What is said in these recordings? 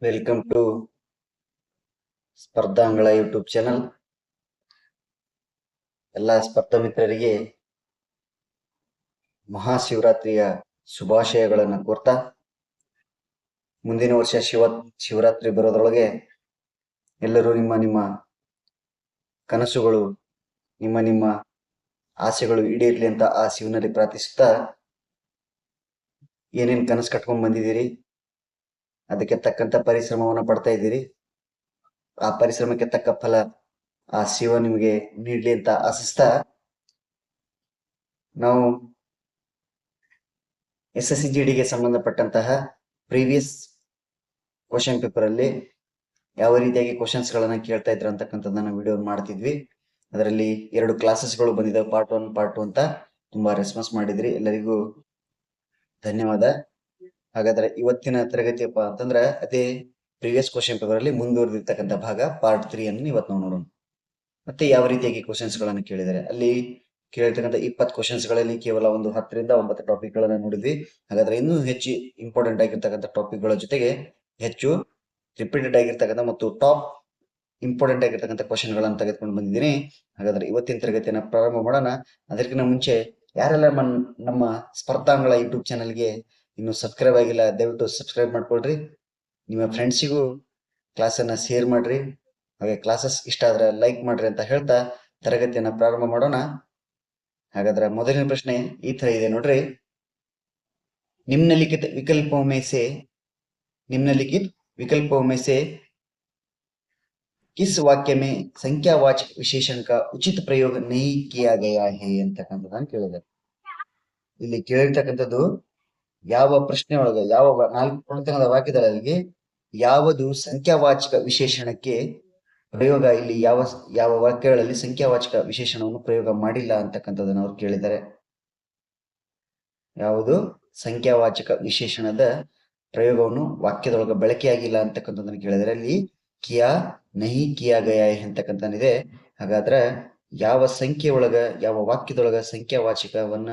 Welcome to ಸ್ಪರ್ಧಾಂಗಳ YouTube channel. ಎಲ್ಲ ಸ್ಪರ್ಧಾ ಮಿತ್ರರಿಗೆ ಮಹಾಶಿವರಾತ್ರಿಯ ಶುಭಾಶಯಗಳನ್ನು ಕೋರ್ತಾ, ಮುಂದಿನ ವರ್ಷ ಶಿವರಾತ್ರಿ ಬರೋದ್ರೊಳಗೆ ಎಲ್ಲರೂ ನಿಮ್ಮ ನಿಮ್ಮ ಕನಸುಗಳು, ನಿಮ್ಮ ನಿಮ್ಮ ಆಸೆಗಳು ಈಡೇರ್ಲಿ ಅಂತ ಆ ಶಿವನಲ್ಲಿ ಪ್ರಾರ್ಥಿಸುತ್ತಾ, ಏನೇನು ಕನಸು ಕಟ್ಕೊಂಡ್ ಬಂದಿದ್ದೀರಿ, ಅದಕ್ಕೆ ತಕ್ಕಂತ ಪರಿಶ್ರಮವನ್ನು ಪಡ್ತಾ ಇದ್ದೀರಿ, ಆ ಪರಿಶ್ರಮಕ್ಕೆ ತಕ್ಕ ಫಲ ಆ ಶಿವ ನಿಮಗೆ ನೀಡ್ಲಿ ಅಂತ ಆಶಿಸ್ತಾ, ನಾವು SSCGDಗೆ ಸಂಬಂಧಪಟ್ಟಂತಹ ಪ್ರೀವಿಯಸ್ ಕ್ವಶನ್ ಪೇಪರ್ ಅಲ್ಲಿ ಯಾವ ರೀತಿಯಾಗಿ ಕ್ವಶನ್ಸ್ ಗಳನ್ನ ಕೇಳ್ತಾ ಇದ್ರು ಅಂತಕ್ಕಂಥದ್ದನ್ನ ವಿಡಿಯೋ ಮಾಡ್ತಿದ್ವಿ. ಅದರಲ್ಲಿ 2 ಕ್ಲಾಸಸ್ಗಳು ಬಂದಿದ್ದಾವೆ, ಪಾರ್ಟ್ 1 ಪಾರ್ಟ್ 2 ಅಂತ. ತುಂಬಾ ರೆಸ್ಪಾನ್ಸ್ ಮಾಡಿದ್ರಿ, ಎಲ್ಲರಿಗೂ ಧನ್ಯವಾದ. ಹಾಗಾದ್ರೆ ಇವತ್ತಿನ ತರಗತಿಯಪ್ಪ ಅಂತಂದ್ರೆ ಅದೇ ಪ್ರೀವಿಯಸ್ ಕ್ವಶನ್ ಪೇಪರ್ ಅಲ್ಲಿ ಮುಂದುವರೆದಿರ್ತಕ್ಕಂಥ ಭಾಗ ಪಾರ್ಟ್ 3 ಅನ್ನು ಇವತ್ತು ನಾವು ನೋಡೋಣ. ಮತ್ತೆ ಯಾವ ರೀತಿಯಾಗಿ ಕ್ವಶನ್ಸ್ ಗಳನ್ನ ಕೇಳಿದ್ದಾರೆ, ಅಲ್ಲಿ ಕೇಳಿರ್ತಕ್ಕಂಥ 20 ಕ್ವಶನ್ಸ್ ಗಳಲ್ಲಿ ಕೇವಲ ಒಂದು 10 ರಿಂದ 9 ಟಾಪಿಕ್ ಗಳನ್ನ ನೋಡಿದ್ವಿ. ಹಾಗಾದ್ರೆ ಇನ್ನೂ ಹೆಚ್ಚು ಇಂಪಾರ್ಟೆಂಟ್ ಆಗಿರ್ತಕ್ಕಂಥ ಟಾಪಿಕ್ ಗಳ ಜೊತೆಗೆ ಹೆಚ್ಚು ರಿಪೀಟೆಡ್ ಆಗಿರ್ತಕ್ಕಂಥ ಮತ್ತು ಟಾಪ್ ಇಂಪಾರ್ಟೆಂಟ್ ಆಗಿರ್ತಕ್ಕಂಥ ಕ್ವಶನ್ ಗಳನ್ನ ತೆಗೆದುಕೊಂಡು ಬಂದಿದ್ದೀನಿ. ಹಾಗಾದ್ರೆ ಇವತ್ತಿನ ತರಗತಿಯನ್ನ ಪ್ರಾರಂಭ ಮಾಡೋಣ. ಅದಕ್ಕಿಂತ ಮುಂಚೆ ಯಾರೆಲ್ಲ ನಮ್ಮ ಸ್ಪರ್ಧಾಂಗಳ ಯೂಟ್ಯೂಬ್ ಚಾನಲ್ಗೆ ಇನ್ನು ಸಬ್ಸ್ಕ್ರೈಬ್ ಆಗಿಲ್ಲ, ದಯವಿಟ್ಟು ಸಬ್ಸ್ಕ್ರೈಬ್ ಮಾಡ್ಕೊಳ್ರಿ. ನಿಮ್ಮ ಫ್ರೆಂಡ್ಸಿಗೂ ಕ್ಲಾಸನ್ನ ಶೇರ್ ಮಾಡ್ರಿ, ಹಾಗೆ ಕ್ಲಾಸಸ್ ಇಷ್ಟ ಆದ್ರೆ ಲೈಕ್ ಮಾಡ್ರಿ ಅಂತ ಹೇಳ್ತಾ ತರಗತಿಯನ್ನ ಪ್ರಾರಂಭ ಮಾಡೋಣ. ಹಾಗಾದ್ರೆ ಮೊದಲನೇ ಪ್ರಶ್ನೆ ಈ ತರ ಇದೆ ನೋಡ್ರಿ. निम्नलिखित विकल्पों में से किस वाक्य में संख्यावाचक विशेषण का उचित प्रयोग नहीं किया गया है ಅಂತಕ್ಕಂಥದ್ದನ್ನು ಕೇಳಿದ್ದಾರೆ. ಇಲ್ಲಿ ಕೇಳಿರ್ತಕ್ಕಂಥದ್ದು ಯಾವ ಪ್ರಶ್ನೆ ಒಳಗೆ ಯಾವ 4 ಪ್ರಶ್ನೆಗಳ ವಾಕ್ಯದಲ್ಲಿ ಯಾವುದು ಸಂಖ್ಯಾವಾಚಕ ವಿಶೇಷಣಕ್ಕೆ ಪ್ರಯೋಗ, ಇಲ್ಲಿ ಯಾವ ವಾಕ್ಯಗಳಲ್ಲಿ ಸಂಖ್ಯಾವಾಚಕ ವಿಶೇಷಣವನ್ನು ಪ್ರಯೋಗ ಮಾಡಿಲ್ಲ ಅಂತಕ್ಕಂಥದ್ದನ್ನು ಅವ್ರು ಕೇಳಿದ್ದಾರೆ. ಯಾವುದು ಸಂಖ್ಯಾವಾಚಕ ವಿಶೇಷಣದ ಪ್ರಯೋಗವನ್ನು ವಾಕ್ಯದೊಳಗೆ ಬಳಕೆಯಾಗಿಲ್ಲ ಅಂತಕ್ಕಂಥದ್ದನ್ನು ಕೇಳಿದರೆ ಅಲ್ಲಿ ಕಿಯಾ ನಹಿ ಕಿಯಾ ಗಯಾ ಅಂತಕ್ಕಂಥದ್ದಿದೆ. ಹಾಗಾದ್ರೆ ಯಾವ ಸಂಖ್ಯೆ ಒಳಗ ಯಾವ ವಾಕ್ಯದೊಳಗ ಸಂಖ್ಯಾವಾಚಕವನ್ನ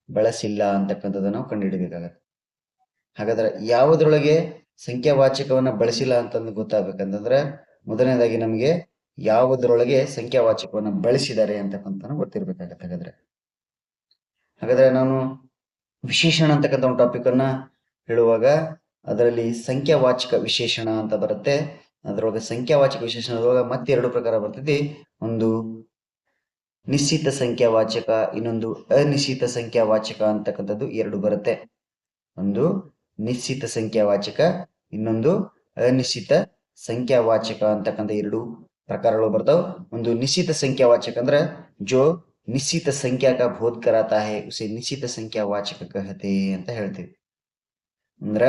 ಬಳಸಿಲ್ಲ ಅಂತಕ್ಕಂಥದ್ದನ್ನು ನಾವು ಕಂಡುಹಿಡಬೇಕಾಗತ್ತೆ. ಹಾಗಾದ್ರೆ ಯಾವುದ್ರೊಳಗೆ ಸಂಖ್ಯಾವಾಚಕವನ್ನ ಬಳಸಿಲ್ಲ ಅಂತಂದು ಗೊತ್ತಾಗ್ಬೇಕಂತಂದ್ರೆ ಮೊದಲನೇದಾಗಿ ನಮಗೆ ಯಾವುದರೊಳಗೆ ಸಂಖ್ಯಾವಾಚಕವನ್ನ ಬಳಸಿದ್ದಾರೆ ಅಂತಕ್ಕಂಥ ಗೊತ್ತಿರ್ಬೇಕಾಗತ್ತೆ. ಹಾಗಾದ್ರೆ ನಾನು ವಿಶೇಷಣ ಅಂತಕ್ಕಂಥ ಒಂದು ಟಾಪಿಕ್ ಅನ್ನ ಹೇಳುವಾಗ ಅದರಲ್ಲಿ ಸಂಖ್ಯಾವಾಚಕ ವಿಶೇಷಣ ಅಂತ ಬರುತ್ತೆ. ಅದರೊಳಗೆ ಸಂಖ್ಯಾವಾಚಕ ವಿಶೇಷಣದೊಳಗೆ ಮತ್ತೆ 2 ಪ್ರಕಾರ ಬರ್ತದೆ. ಒಂದು ನಿಶ್ಚಿತ ಸಂಖ್ಯಾವಾಚಕ, ಇನ್ನೊಂದು ಅನಿಶ್ಚಿತ ಸಂಖ್ಯಾವಾಚಕ ಅಂತಕ್ಕಂಥದ್ದು 2 ಬರುತ್ತೆ. ಒಂದು ನಿಶ್ಚಿತ ಸಂಖ್ಯಾವಾಚಕ, ಇನ್ನೊಂದು ಅನಿಶ್ಚಿತ ಸಂಖ್ಯಾವಾಚಕ ಅಂತಕ್ಕಂಥ 2 ಪ್ರಕಾರಗಳು ಬರ್ತಾವ. ಒಂದು ನಿಶ್ಚಿತ ಸಂಖ್ಯಾವಾಚಕ ಅಂದ್ರೆ ಜೋ ನಿಶ್ಚಿತ ಸಂಖ್ಯಾ का बोध कराता है उसे ನಿಶ್ಚಿತ ಸಂಖ್ಯಾವಾಚಕ कहते ಅಂತ ಹೇಳ್ತೀವಿ. ಅಂದ್ರ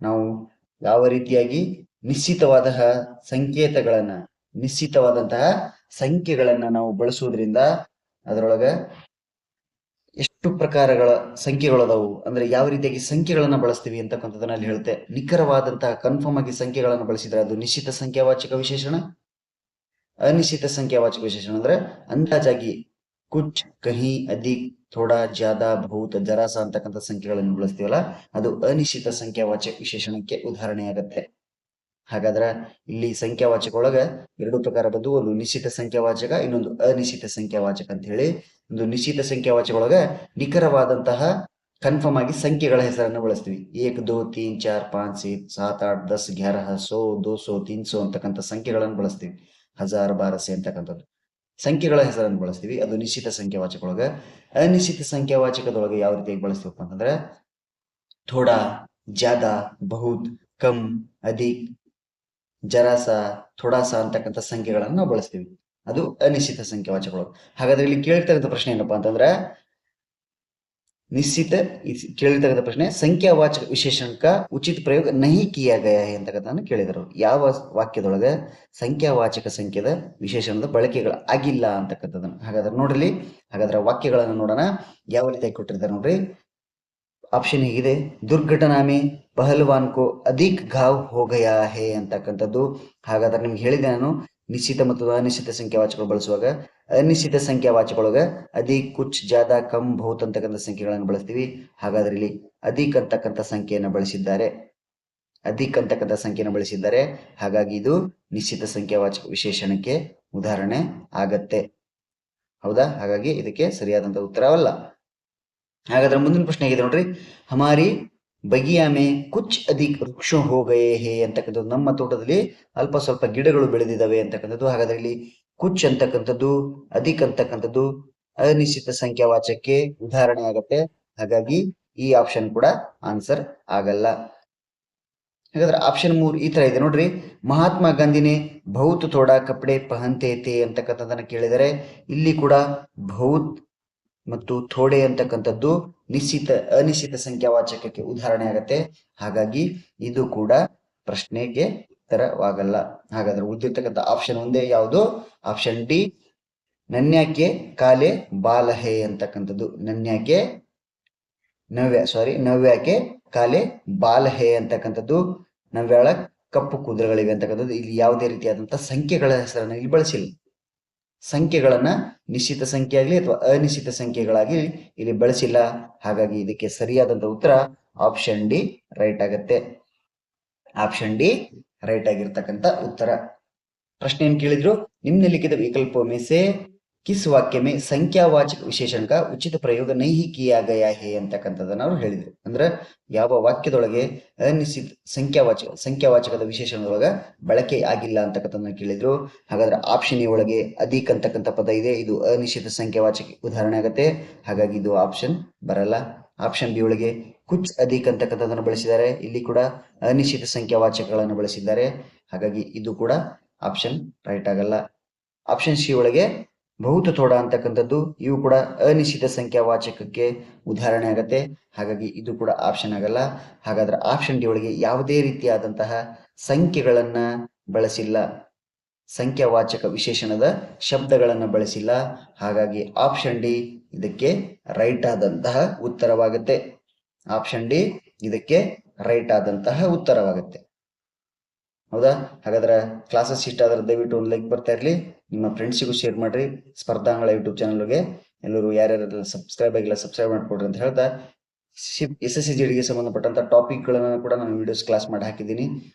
ನಾವು ಯಾವ ರೀತಿಯಾಗಿ ನಿಶ್ಚಿತವಾದ ಸಂಕೇತಗಳನ್ನ, ನಿಶ್ಚಿತವಾದಂತಹ ಸಂಖ್ಯೆಗಳನ್ನ ನಾವು ಬಳಸುವುದರಿಂದ ಅದರೊಳಗ ಎಷ್ಟು ಪ್ರಕಾರಗಳ ಸಂಖ್ಯೆಗಳು ಅದಾವು, ಅಂದ್ರೆ ಯಾವ ರೀತಿಯಾಗಿ ಸಂಖ್ಯೆಗಳನ್ನ ಬಳಸ್ತೀವಿ ಅಂತಕ್ಕಂಥದ್ದನ್ನ ಅಲ್ಲಿ ಹೇಳುತ್ತೆ. ನಿಖರವಾದಂತಹ ಕನ್ಫರ್ಮ್ ಆಗಿ ಸಂಖ್ಯೆಗಳನ್ನ ಬಳಸಿದ್ರೆ ಅದು ನಿಶ್ಚಿತ ಸಂಖ್ಯಾವಾಚಕ ವಿಶೇಷಣ. ಅನಿಶ್ಚಿತ ಸಂಖ್ಯಾವಾಚಕ ವಿಶೇಷಣ ಅಂದ್ರೆ ಅಂದಾಜಾಗಿ ಕುಚ್, ಕಹಿ, ಅಧಿಕ್, ಥೋಡಾ, ಜ್ಯಾದಾ, ಬಹುತ್, ಜರಾಸ ಅಂತಕ್ಕಂಥ ಸಂಖ್ಯೆಗಳನ್ನು ಬಳಸ್ತೀವಲ್ಲ ಅದು ಅನಿಶ್ಚಿತ ಸಂಖ್ಯಾವಾಚಕ ವಿಶೇಷಣಕ್ಕೆ ಉದಾಹರಣೆಯಾಗತ್ತೆ. ಹಾಗಾದ್ರೆ ಇಲ್ಲಿ ಸಂಖ್ಯಾವಾಚಕ ಒಳಗ 2 ಪ್ರಕಾರ ಬಂದು, ಒಂದು ನಿಶ್ಚಿತ ಸಂಖ್ಯಾವಾಚಕ, ಇನ್ನೊಂದು ಅನಿಶ್ಚಿತ ಸಂಖ್ಯಾವಾಚಕ ಅಂತ ಹೇಳಿ. ಒಂದು ನಿಶ್ಚಿತ ಸಂಖ್ಯಾವಾಚಕ ಒಳಗ ನಿಖರವಾದಂತಹ ಕನ್ಫರ್ಮ್ ಆಗಿ ಸಂಖ್ಯೆಗಳ ಹೆಸರನ್ನು ಬಳಸ್ತೀವಿ. 1 2 3 4 5 6 7 8 10 11 100 200 300 ಅಂತಕ್ಕಂಥ ಸಂಖ್ಯೆಗಳನ್ನು ಬಳಸ್ತೀವಿ. 1000 1200 ಅಂತಕ್ಕಂಥದ್ದು ಸಂಖ್ಯೆಗಳ ಹೆಸರನ್ನು ಬಳಸ್ತೀವಿ. ಅದು ನಿಶ್ಚಿತ ಸಂಖ್ಯಾವಾಚಕ ಒಳಗ. ಅನಿಶ್ಚಿತ ಸಂಖ್ಯಾವಾಚಕದೊಳಗೆ ಯಾವ ರೀತಿಯಾಗಿ ಬಳಸ್ತೀವಪ್ಪ ಅಂತಂದ್ರೆ ಥೋಡಾ, ಜ್ಯಾದಾ, ಬಹುತ್, ಕಮ್, ಅಧಿಕ್, ಜರಾಸ, ಥೋಡಾಸ ಅಂತಕ್ಕಂಥ ಸಂಖ್ಯೆಗಳನ್ನು ನಾವು ಬಳಸ್ತೀವಿ. ಅದು ಅನಿಶ್ಚಿತ ಸಂಖ್ಯಾವಾಚಕಗಳು. ಹಾಗಾದ್ರೆ ಇಲ್ಲಿ ಕೇಳಿರ್ತಕ್ಕಂಥ ಪ್ರಶ್ನೆ ಏನಪ್ಪಾ ಅಂತಂದ್ರೆ ಕೇಳಿರ್ತಕ್ಕಂಥ ಪ್ರಶ್ನೆ ಸಂಖ್ಯಾವಾಚಕ ವಿಶೇಷಣಕ ಉಚಿತ ಪ್ರಯೋಗ ನಹಿ ಕಿಯಾ ಗಯಾ ಹೈ ಅಂತಕ್ಕಂಥದ್ದನ್ನು ಕೇಳಿದರು. ಯಾವ ವಾಕ್ಯದೊಳಗೆ ಸಂಖ್ಯಾವಾಚಕ ಸಂಖ್ಯೆದ ವಿಶೇಷಣದ ಬಳಕೆಗಳು ಆಗಿಲ್ಲ ಅಂತಕ್ಕಂಥದ್ದನ್ನು. ಹಾಗಾದ್ರೆ ನೋಡ್ರಿ, ಹಾಗಾದ್ರೆ ವಾಕ್ಯಗಳನ್ನು ನೋಡೋಣ ಯಾವ ರೀತಿಯಾಗಿ ಕೊಟ್ಟಿರ್ತಾರೆ ನೋಡ್ರಿ. ಆಪ್ಷನ್ ಹೇಗಿದೆ, ದುರ್ಘಟನಾ ಮೇ ಪಹಲ್ವಾನ್ ಕೋ ಅಧಿಕ್ ಘಾವ್ ಹೋ ಗಯಾ ಹೇ ಅಂತಕ್ಕಂಥದ್ದು. ಹಾಗಾದ್ರೆ ನಿಮ್ಗೆ ಹೇಳಿದೆ ನಾನು, ನಿಶ್ಚಿತ ಮತ್ತು ಅನಿಶ್ಚಿತ ಸಂಖ್ಯಾವಾಚಕಗಳು ಬಳಸುವಾಗ ಅನಿಶ್ಚಿತ ಸಂಖ್ಯಾವಾಚಕಗಳೊಳಗ ಅಧಿಕ್, ಕುಚ್, ಜಾದಾ, ಕಮ್, ಬಹುತ್ ಅಂತಕ್ಕಂಥ ಸಂಖ್ಯೆಗಳನ್ನು ಬಳಸ್ತೀವಿ. ಹಾಗಾದ್ರೆ ಇಲ್ಲಿ ಅಧಿಕ್ ಅಂತಕ್ಕಂಥ ಸಂಖ್ಯೆಯನ್ನು ಬಳಸಿದ್ದಾರೆ. ಅಧಿಕ್ ಅಂತಕ್ಕಂಥ ಸಂಖ್ಯೆಯನ್ನು ಬಳಸಿದ್ದಾರೆ. ಹಾಗಾಗಿ ಇದು ನಿಶ್ಚಿತ ಸಂಖ್ಯಾವಾಚಕ ವಿಶೇಷಣಕ್ಕೆ ಉದಾಹರಣೆ ಆಗತ್ತೆ. ಹೌದಾ? ಹಾಗಾಗಿ ಇದಕ್ಕೆ ಸರಿಯಾದಂತ ಉತ್ತರವಲ್ಲ. ಹಾಗಾದ್ರೆ ಮುಂದಿನ ಪ್ರಶ್ನೆ ಆಗಿದೆ ನೋಡ್ರಿ. ಹಮಾರಿ ಬಗಿಯಾ ಮೇ ಕುಚ್ ಅಧಿಕ್ ವೃಕ್ಷ ಹೋ ಗಯೇ ಹೇ ಅಂತಕ್ಕಂಥದ್ದು, ನಮ್ಮ ತೋಟದಲ್ಲಿ ಅಲ್ಪ ಸ್ವಲ್ಪ ಗಿಡಗಳು ಬೆಳೆದಿದ್ದಾವೆ ಅಂತಕ್ಕಂಥದ್ದು. ಹಾಗಾದ್ರೆ ಇಲ್ಲಿ ಕುಚ್ ಅಂತಕ್ಕಂಥದ್ದು, ಅಧಿಕ್ ಅಂತಕ್ಕಂಥದ್ದು ಅನಿಶ್ಚಿತ ಸಂಖ್ಯಾವಾಚಕಕ್ಕೆ ಉದಾಹರಣೆ ಆಗತ್ತೆ. ಹಾಗಾಗಿ ಈ ಆಪ್ಷನ್ ಕೂಡ ಆನ್ಸರ್ ಆಗಲ್ಲ. ಹಾಗಾದ್ರೆ ಆಪ್ಷನ್ 3 ಈ ತರ ಇದೆ ನೋಡ್ರಿ. ಮಹಾತ್ಮ ಗಾಂಧಿನೇ ಬಹುತ್ ಥೋಡಾ ಕಪಡೆ ಪಹನ್ತೆ ಥೇ ಅಂತಕ್ಕಂಥದ್ದನ್ನ ಕೇಳಿದರೆ ಇಲ್ಲಿ ಕೂಡ ಬಹುತ್ ಮತ್ತು ಥೋಡೆ ಅಂತಕ್ಕಂಥದ್ದು ಅನಿಶ್ಚಿತ ಸಂಖ್ಯಾವಾಚಕಕ್ಕೆ ಉದಾಹರಣೆ ಆಗತ್ತೆ. ಹಾಗಾಗಿ ಇದು ಕೂಡ ಪ್ರಶ್ನೆಗೆ ಉತ್ತರವಾಗಲ್ಲ. ಹಾಗಾದ್ರೆ ಉಳಿದಿರ್ತಕ್ಕಂಥ ಆಪ್ಷನ್ ಒಂದೇ ಯಾವುದು? ಆಪ್ಷನ್ ಡಿ, ನನ್ಯಾಕೆ ಕಾಲೆ ಬಾಲಹೆ ಅಂತಕ್ಕಂಥದ್ದು. ನವ್ಯಾಕೆ ಕಾಲೆ ಬಾಲಹೆ ಅಂತಕ್ಕಂಥದ್ದು, ನವ್ಯಾಳ ಕಪ್ಪು ಕೂದಲುಗಳಿವೆ ಅಂತಕ್ಕಂಥದ್ದು. ಇಲ್ಲಿ ಯಾವುದೇ ರೀತಿಯಾದಂತಹ ಸಂಖ್ಯೆಗಳ ಹೆಸರನ್ನು ಇಲ್ಲಿ ಬಳಸಿಲ್ಲ. ಸಂಖ್ಯೆಗಳನ್ನ ನಿಶ್ಚಿತ ಸಂಖ್ಯೆ ಆಗಲಿ ಅಥವಾ ಅನಿಶ್ಚಿತ ಸಂಖ್ಯೆಗಳಾಗಿ ಇಲ್ಲಿ ಬಳಸಿಲ್ಲ. ಹಾಗಾಗಿ ಇದಕ್ಕೆ ಸರಿಯಾದಂತ ಉತ್ತರ ಆಪ್ಷನ್ ಡಿ ರೈಟ್ ಆಗತ್ತೆ. ಆಪ್ಷನ್ ಡಿ ರೈಟ್ ಆಗಿರ್ತಕ್ಕಂಥ ಉತ್ತರ. ಪ್ರಶ್ನೆ ಏನ್ ಕೇಳಿದ್ರು? ನಿಮ್ನಲಿಖಿತ ವಿಕಲ್ಪೋ ಮೇ ಸೆ ಕಿಸ್ ವಾಕ್ಯ ಮೇ ಸಂಖ್ಯಾವಾಚಕ ವಿಶೇಷಣ ಕಾ ಉಚಿತ ಪ್ರಯೋಗ ನಹಿ ಕಿಯಾ ಗಯಾ ಹೇ ಅಂತಕ್ಕಂಥದ್ದನ್ನ ಅವ್ರು ಹೇಳಿದ್ರು. ಅಂದ್ರೆ ಯಾವ ವಾಕ್ಯದೊಳಗೆ ಅನಿಶ್ಚಿತ ಸಂಖ್ಯಾವಾಚಕದ ವಿಶೇಷಣದೊಳಗ ಬಳಕೆ ಆಗಿಲ್ಲ ಅಂತಕ್ಕಂಥದ್ದನ್ನ ಕೇಳಿದ್ರು. ಹಾಗಾದ್ರೆ ಆಪ್ಷನ್ ಎ ಒಳಗೆ ಅಧಿಕ್ ಅಂತಕ್ಕಂಥ ಪದ ಇದೆ, ಇದು ಅನಿಶ್ಚಿತ ಸಂಖ್ಯಾವಾಚಕ ಉದಾಹರಣೆ ಆಗತ್ತೆ. ಹಾಗಾಗಿ ಇದು ಆಪ್ಷನ್ ಬರಲ್ಲ. ಆಪ್ಷನ್ ಬಿ ಒಳಗೆ ಕುಚ್ ಅಧಿಕ್ ಅಂತಕ್ಕಂಥದ್ದನ್ನು ಬಳಸಿದ್ದಾರೆ, ಇಲ್ಲಿ ಕೂಡ ಅನಿಶ್ಚಿತ ಸಂಖ್ಯಾವಾಚಕಗಳನ್ನು ಬಳಸಿದ್ದಾರೆ. ಹಾಗಾಗಿ ಇದು ಕೂಡ ಆಪ್ಷನ್ ರೈಟ್ ಆಗಲ್ಲ. ಆಪ್ಷನ್ ಸಿ ಒಳಗೆ ಬಹುತ್ ಥೋಡ ಅಂತಕ್ಕಂಥದ್ದು, ಇವು ಕೂಡ ಅನಿಶ್ಚಿತ ಸಂಖ್ಯಾವಾಚಕಕ್ಕೆ ಉದಾಹರಣೆ ಆಗತ್ತೆ. ಹಾಗಾಗಿ ಇದು ಕೂಡ ಆಪ್ಷನ್ ಆಗಲ್ಲ. ಹಾಗಾದ್ರೆ ಆಪ್ಷನ್ ಡಿ ಒಳಗೆ ಯಾವುದೇ ರೀತಿಯಾದಂತಹ ಸಂಖ್ಯೆಗಳನ್ನ ಬಳಸಿಲ್ಲ, ಸಂಖ್ಯಾವಾಚಕ ವಿಶೇಷಣದ ಶಬ್ದಗಳನ್ನ ಬಳಸಿಲ್ಲ. ಹಾಗಾಗಿ ಆಪ್ಷನ್ ಡಿ ಇದಕ್ಕೆ ರೈಟ್ ಆದಂತಹ ಉತ್ತರವಾಗುತ್ತೆ. ಆಪ್ಷನ್ ಡಿ ಇದಕ್ಕೆ ರೈಟ್ ಆದಂತಹ ಉತ್ತರವಾಗುತ್ತೆ. ಹೌದಾ? ಹಾಗಾದ್ರೆ ಕ್ಲಾಸಸ್ ಇಷ್ಟ ಆದ್ರೆ ದಯವಿಟ್ಟು ಒಂದು ಲೈಕ್ ಬರ್ತಾ ಇರಲಿ, ನಿಮ್ಮ ಫ್ರೆಂಡ್ಸಿಗೂ ಶೇರ್ ಮಾಡ್ರಿ. ಸ್ಪರ್ಧಾಂಗಳ ಯೂಟ್ಯೂಬ್ ಚಾನಲ್ಗೆ ಎಲ್ಲರೂ ಯಾರ್ಯಾರೆಲ್ಲ ಸಬ್ಸ್ಕ್ರೈಬ್ ಆಗಿಲ್ಲ ಸಬ್ಸ್ಕ್ರೈಬ್ ಮಾಡ್ಕೊಡ್ರಿ ಅಂತ ಹೇಳ್ತಾ, SSC ಸಂಬಂಧಪಟ್ಟಂತ ಟಾಪಿಕ್ಗಳನ್ನ ಕೂಡ ನಾನು ವಿಡಿಯೋಸ್ ಕ್ಲಾಸ್ ಮಾಡಿ ಹಾಕಿದ್ದೀನಿ.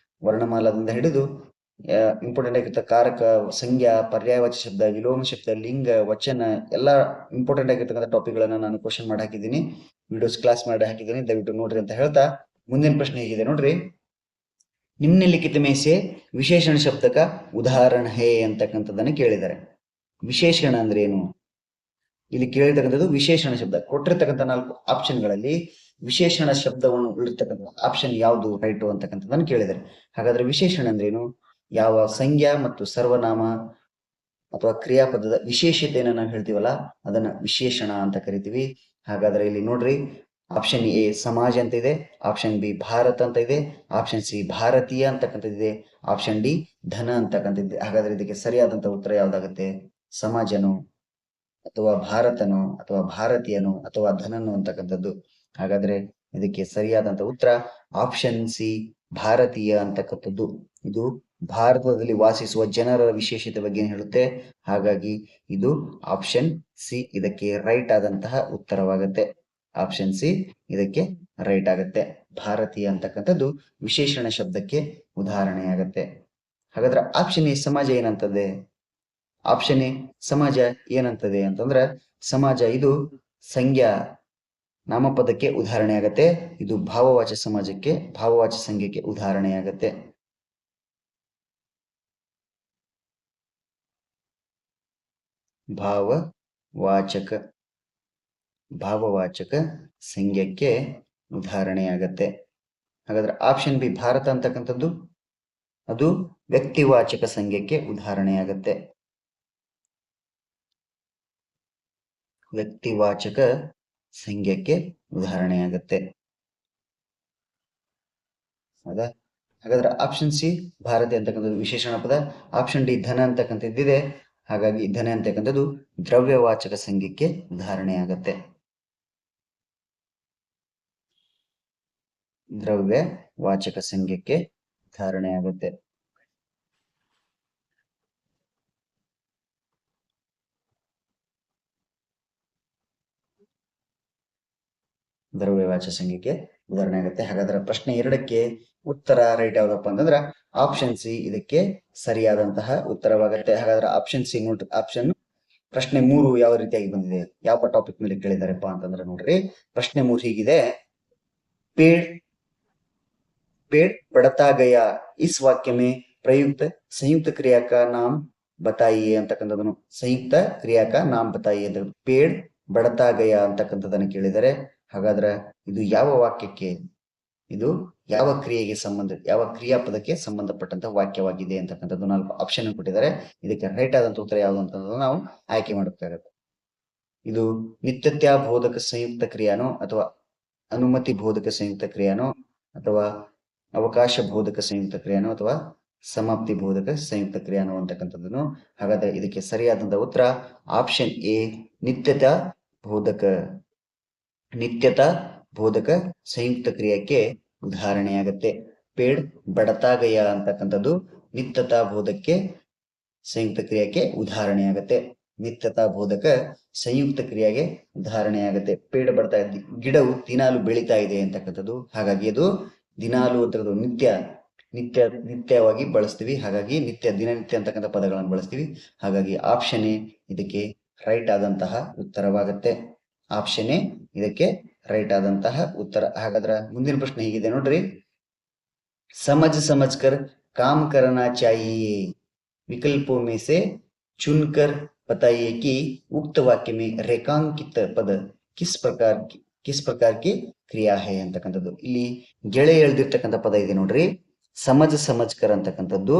ವರ್ಣಮಾಲದಿಂದ ಹಿಡಿದು ಇಂಪಾರ್ಟೆಂಟ್ ಆಗಿರ್ತ ಕಾರಕ, ಸಂಜ್ಞಾ, ಪರ್ಯಾಯವಾಚಿ ಶಬ್ದ, ವಿಲೋಮ ಶಬ್ದ, ಲಿಂಗ, ವಚನ ಎಲ್ಲ ಇಂಪಾರ್ಟೆಂಟ್ ಆಗಿರ್ತಕ್ಕಂಥ ಟಾಪಿಕ್ಗಳನ್ನ ನಾನು ಕ್ವಶನ್ ಮಾಡಿ ಹಾಕಿದ್ದೀನಿ, ವಿಡಿಯೋಸ್ ಕ್ಲಾಸ್ ಮಾಡಿ ಹಾಕಿದ್ದೀನಿ. ದಯವಿಟ್ಟು ನೋಡ್ರಿ ಅಂತ ಹೇಳ್ತಾ ಮುಂದಿನ ಪ್ರಶ್ನೆ ಹೇಗಿದೆ ನೋಡ್ರಿ. ನಿಮ್ನಲಿಖಿತ ಮೇ ಸೆ ವಿಶೇಷಣ ಶಬ್ದಕ ಉದಾಹರಣೆ ಹೇ ಅಂತಕ್ಕಂಥದ್ದನ್ನು ಕೇಳಿದ್ದಾರೆ. ವಿಶೇಷಣ ಅಂದ್ರೆ ಏನು? ಇಲ್ಲಿ ಕೇಳಿರ್ತಕ್ಕಂಥದ್ದು ವಿಶೇಷಣ ಶಬ್ದ. ಕೊಟ್ಟಿರ್ತಕ್ಕಂಥ 4 ಆಪ್ಷನ್ಗಳಲ್ಲಿ ವಿಶೇಷಣ ಶಬ್ದವನ್ನು ಉಳಿರ್ತಕ್ಕಂಥ ಆಪ್ಷನ್ ಯಾವುದು ರೈಟು ಅಂತಕ್ಕಂಥದ್ದನ್ನು ಕೇಳಿದ್ದಾರೆ. ಹಾಗಾದ್ರೆ ವಿಶೇಷಣ ಅಂದ್ರೇನು? ಯಾವ ಸಂಜ್ಞಾ ಮತ್ತು ಸರ್ವನಾಮ ಅಥವಾ ಕ್ರಿಯಾಪದದ ವಿಶೇಷತೆಯನ್ನು ನಾವು ಹೇಳ್ತೀವಲ್ಲ ಅದನ್ನ ವಿಶೇಷಣ ಅಂತ ಕರಿತೀವಿ. ಹಾಗಾದ್ರೆ ಇಲ್ಲಿ ನೋಡ್ರಿ, ಆಪ್ಷನ್ ಎ ಸಮಾಜ ಅಂತ ಇದೆ, ಆಪ್ಷನ್ ಬಿ ಭಾರತ ಅಂತ ಇದೆ, ಆಪ್ಷನ್ ಸಿ ಭಾರತೀಯ ಅಂತಕ್ಕಂಥದ್ದಿದೆ, ಆಪ್ಷನ್ ಡಿ ಧನ ಅಂತಕ್ಕಂಥದ್ದಿದೆ. ಹಾಗಾದ್ರೆ ಇದಕ್ಕೆ ಸರಿಯಾದಂತ ಉತ್ತರ ಯಾವ್ದಾಗುತ್ತೆ? ಸಮಾಜನು ಅಥವಾ ಭಾರತನು ಅಥವಾ ಭಾರತೀಯನು ಅಥವಾ ಧನನು ಅಂತಕ್ಕಂಥದ್ದು. ಹಾಗಾದ್ರೆ ಇದಕ್ಕೆ ಸರಿಯಾದಂತ ಉತ್ತರ ಆಪ್ಷನ್ ಸಿ ಭಾರತೀಯ ಅಂತಕ್ಕಂಥದ್ದು. ಇದು ಭಾರತದಲ್ಲಿ ವಾಸಿಸುವ ಜನರ ವಿಶೇಷತೆ ಬಗ್ಗೆ ಹೇಳುತ್ತೆ. ಹಾಗಾಗಿ ಇದು ಆಪ್ಷನ್ ಸಿ ಇದಕ್ಕೆ ರೈಟ್ ಆದಂತಹ ಉತ್ತರವಾಗುತ್ತೆ. ಆಪ್ಷನ್ ಸಿ ಇದಕ್ಕೆ ರೈಟ್ ಆಗುತ್ತೆ. ಭಾರತೀಯ ಅಂತಕ್ಕಂಥದ್ದು ವಿಶೇಷಣ ಶಬ್ದಕ್ಕೆ ಉದಾಹರಣೆ ಆಗತ್ತೆ. ಹಾಗಾದ್ರೆ ಆಪ್ಷನ್ ಎ ಸಮಾಜ ಏನಂತದೆ? ಆಪ್ಷನ್ ಎ ಸಮಾಜ ಏನಂತದೆ ಅಂತಂದ್ರೆ, ಸಮಾಜ ಇದು ಸಂಜ್ಞಾ ನಾಮಪದಕ್ಕೆ ಉದಾಹರಣೆ ಆಗತ್ತೆ. ಇದು ಭಾವವಾಚ ಸಂಖ್ಯೆಗೆ ಉದಾಹರಣೆ ಆಗತ್ತೆ. ಭಾವವಾಚಕ ಸಂಖ್ಯೆಗೆ ಉದಾಹರಣೆಯಾಗತ್ತೆ. ಹಾಗಾದ್ರೆ ಆಪ್ಷನ್ ಬಿ ಭಾರತ ಅಂತಕ್ಕಂಥದ್ದು ಅದು ವ್ಯಕ್ತಿವಾಚಕ ಸಂಖ್ಯೆಗೆ ಉದಾಹರಣೆಯಾಗತ್ತೆ. ವ್ಯಕ್ತಿವಾಚಕ ಸಂಖ್ಯೆಗೆ ಉದಾಹರಣೆಯಾಗತ್ತೆ. ಹೌದಾ? ಹಾಗಾದ್ರೆ ಆಪ್ಷನ್ ಸಿ ಭಾರತೀಯ ಅಂತಕ್ಕಂಥದ್ದು ವಿಶೇಷಣ ಪದ, ಆಪ್ಷನ್ ಡಿ ಧನ ಅಂತಕ್ಕಂಥದ್ದಿದೆ. ಹಾಗಾಗಿ ಧನ ಅಂತಕ್ಕಂಥದ್ದು ದ್ರವ್ಯವಾಚಕ ಸಂಖ್ಯೆಗೆ ಉದಾಹರಣೆಯಾಗತ್ತೆ. ದ್ರವ್ಯವಾಚಕ ಸಂಖ್ಯೆಗೆ ಉದಾಹರಣೆಯಾಗುತ್ತೆ. ದ್ರವ್ಯವಾಚಕ ಸಂಖ್ಯೆಗೆ ಉದಾಹರಣೆ ಆಗುತ್ತೆ. ಹಾಗಾದ್ರೆ ಪ್ರಶ್ನೆ 2ಕ್ಕೆ ಉತ್ತರ ರೈಟ್ ಯಾವ್ದಪ್ಪ ಅಂತಂದ್ರ ಆಪ್ಷನ್ ಸಿ ಇದಕ್ಕೆ ಸರಿಯಾದಂತಹ ಉತ್ತರವಾಗುತ್ತೆ. ಹಾಗಾದ್ರೆ ಆಪ್ಷನ್ ಸಿ ನೋಡ್ರಿ. ಪ್ರಶ್ನೆ 3 ಯಾವ ರೀತಿಯಾಗಿ ಬಂದಿದೆ, ಯಾವ ಟಾಪಿಕ್ ಮೇಲೆ ಕೇಳಿದಾರೆಪ್ಪ ಅಂತಂದ್ರೆ ನೋಡ್ರಿ, ಪ್ರಶ್ನೆ 3 ಹೀಗಿದೆ. ಪೇಡ್ पेड़ बढ़ता गया इस वाक्य में प्रयुक्त संयुक्त क्रिया का नाम बताइए ಅಂತಕ್ಕಂಥದನ್ನು ಸಂಯುಕ್ತ ಕ್ರಿಯಾ का नाम बताइए ಅಂತ ಪೇಡ್ बढ़ता गया ಅಂತಕ್ಕಂಥದನ್ನು ಕೇಳಿದರೆ ಹಾಗಾದ್ರೆ ಇದು ಯಾವ ವಾಕ್ಯಕ್ಕೆ, ಇದು ಯಾವ ಕ್ರಿಯೆಗೆ ಯಾವ ಕ್ರಿಯಾಪದಕ್ಕೆ ಸಂಬಂಧಪಟ್ಟಂತ ವಾಕ್ಯವಾಗಿದೆ ಅಂತಕ್ಕಂಥದ್ದು 4 ಆಪ್ಷನ್ ಕೊಟ್ಟಿದ್ದಾರೆ. ಇದಕ್ಕೆ ರೈಟ್ ಆದಂತ ಉತ್ತರ ಯಾವುದು ಅಂತಂದ್ರೆ ನಾವು ಆಯ್ಕೆ ಮಾಡಬೇಕಾಗುತ್ತೆ. ಇದು ನಿತ್ಯತ್ಯ ಬೋಧಕ ಸಂಯುಕ್ತ ಕ್ರಿಯಾನೋ ಅಥವಾ ಅನುಮತಿ ಬೋಧಕ ಸಂಯುಕ್ತ ಕ್ರಿಯಾನೋ ಅಥವಾ ಅವಕಾಶ ಬೋಧಕ ಸಂಯುಕ್ತ ಕ್ರಿಯಾನೋ ಅಥವಾ ಸಮಾಪ್ತಿ ಬೋಧಕ ಸಂಯುಕ್ತ ಕ್ರಿಯಾನೋ ಅಂತಕ್ಕಂಥದ್ದನ್ನು. ಹಾಗಾದ್ರೆ ಇದಕ್ಕೆ ಸರಿಯಾದಂತಹ ಉತ್ತರ ಆಪ್ಷನ್ ಎ ನಿತ್ಯತಾ ಬೋಧಕ ಸಂಯುಕ್ತ ಕ್ರಿಯಕ್ಕೆ ಉದಾಹರಣೆಯಾಗತ್ತೆ. ಪೇಡ್ ಬಡತಾ ಗಯ ಅಂತಕ್ಕಂಥದ್ದು ನಿತ್ಯತಾ ಬೋಧಕ್ಕೆ ಸಂಯುಕ್ತ ಕ್ರಿಯೆಗೆ ಉದಾಹರಣೆಯಾಗತ್ತೆ. ನಿತ್ಯತಾ ಬೋಧಕ ಸಂಯುಕ್ತ ಕ್ರಿಯೆಗೆ ಉದಾಹರಣೆಯಾಗತ್ತೆ. ಪೇಡ್ ಬಡ್ತಾ ಗಿಡವು ದಿನಾಲು ಬೆಳೀತಾ ಇದೆ ಅಂತಕ್ಕಂಥದ್ದು. ಹಾಗಾಗಿ ಅದು ದಿನಾಲು ಅಂತಕ್ಕಂಥದ್ದು ನಿತ್ಯವಾಗಿ ಬಳಸ್ತೀವಿ. ಹಾಗಾಗಿ ದಿನನಿತ್ಯ ಅಂತಕ್ಕಂಥ ಪದಗಳನ್ನು ಬಳಸ್ತೀವಿ. ಹಾಗಾಗಿ ಆಪ್ಷನ್ ಎ ಇದಕ್ಕೆ ರೈಟ್ ಆದಂತಹ ಉತ್ತರವಾಗುತ್ತೆ. ಆಪ್ಷನ್ ಎ ಇದಕ್ಕೆ ರೈಟ್ ಆದಂತಹ ಉತ್ತರ. ಹಾಗಾದ್ರೆ ಮುಂದಿನ ಪ್ರಶ್ನೆ ಹೀಗಿದೆ ನೋಡ್ರಿ. ಸಮಜ್ಕರ್ काम करना चाहिए विकल्पों में से चुनकर बताइए कि उक्त वाक्य में रेखांकित पद किस प्रकार की ಕ್ರಿಯಾ ಹೇ ಅಂತಕ್ಕಂಥದ್ದು. ಇಲ್ಲಿ ಗೆಳೆ ಎಳೆದಿರ್ತಕ್ಕಂಥ ಪದ ಇದೆ ನೋಡ್ರಿ. ಸಮಜ್ಕರ್ ಅಂತಕ್ಕಂಥದ್ದು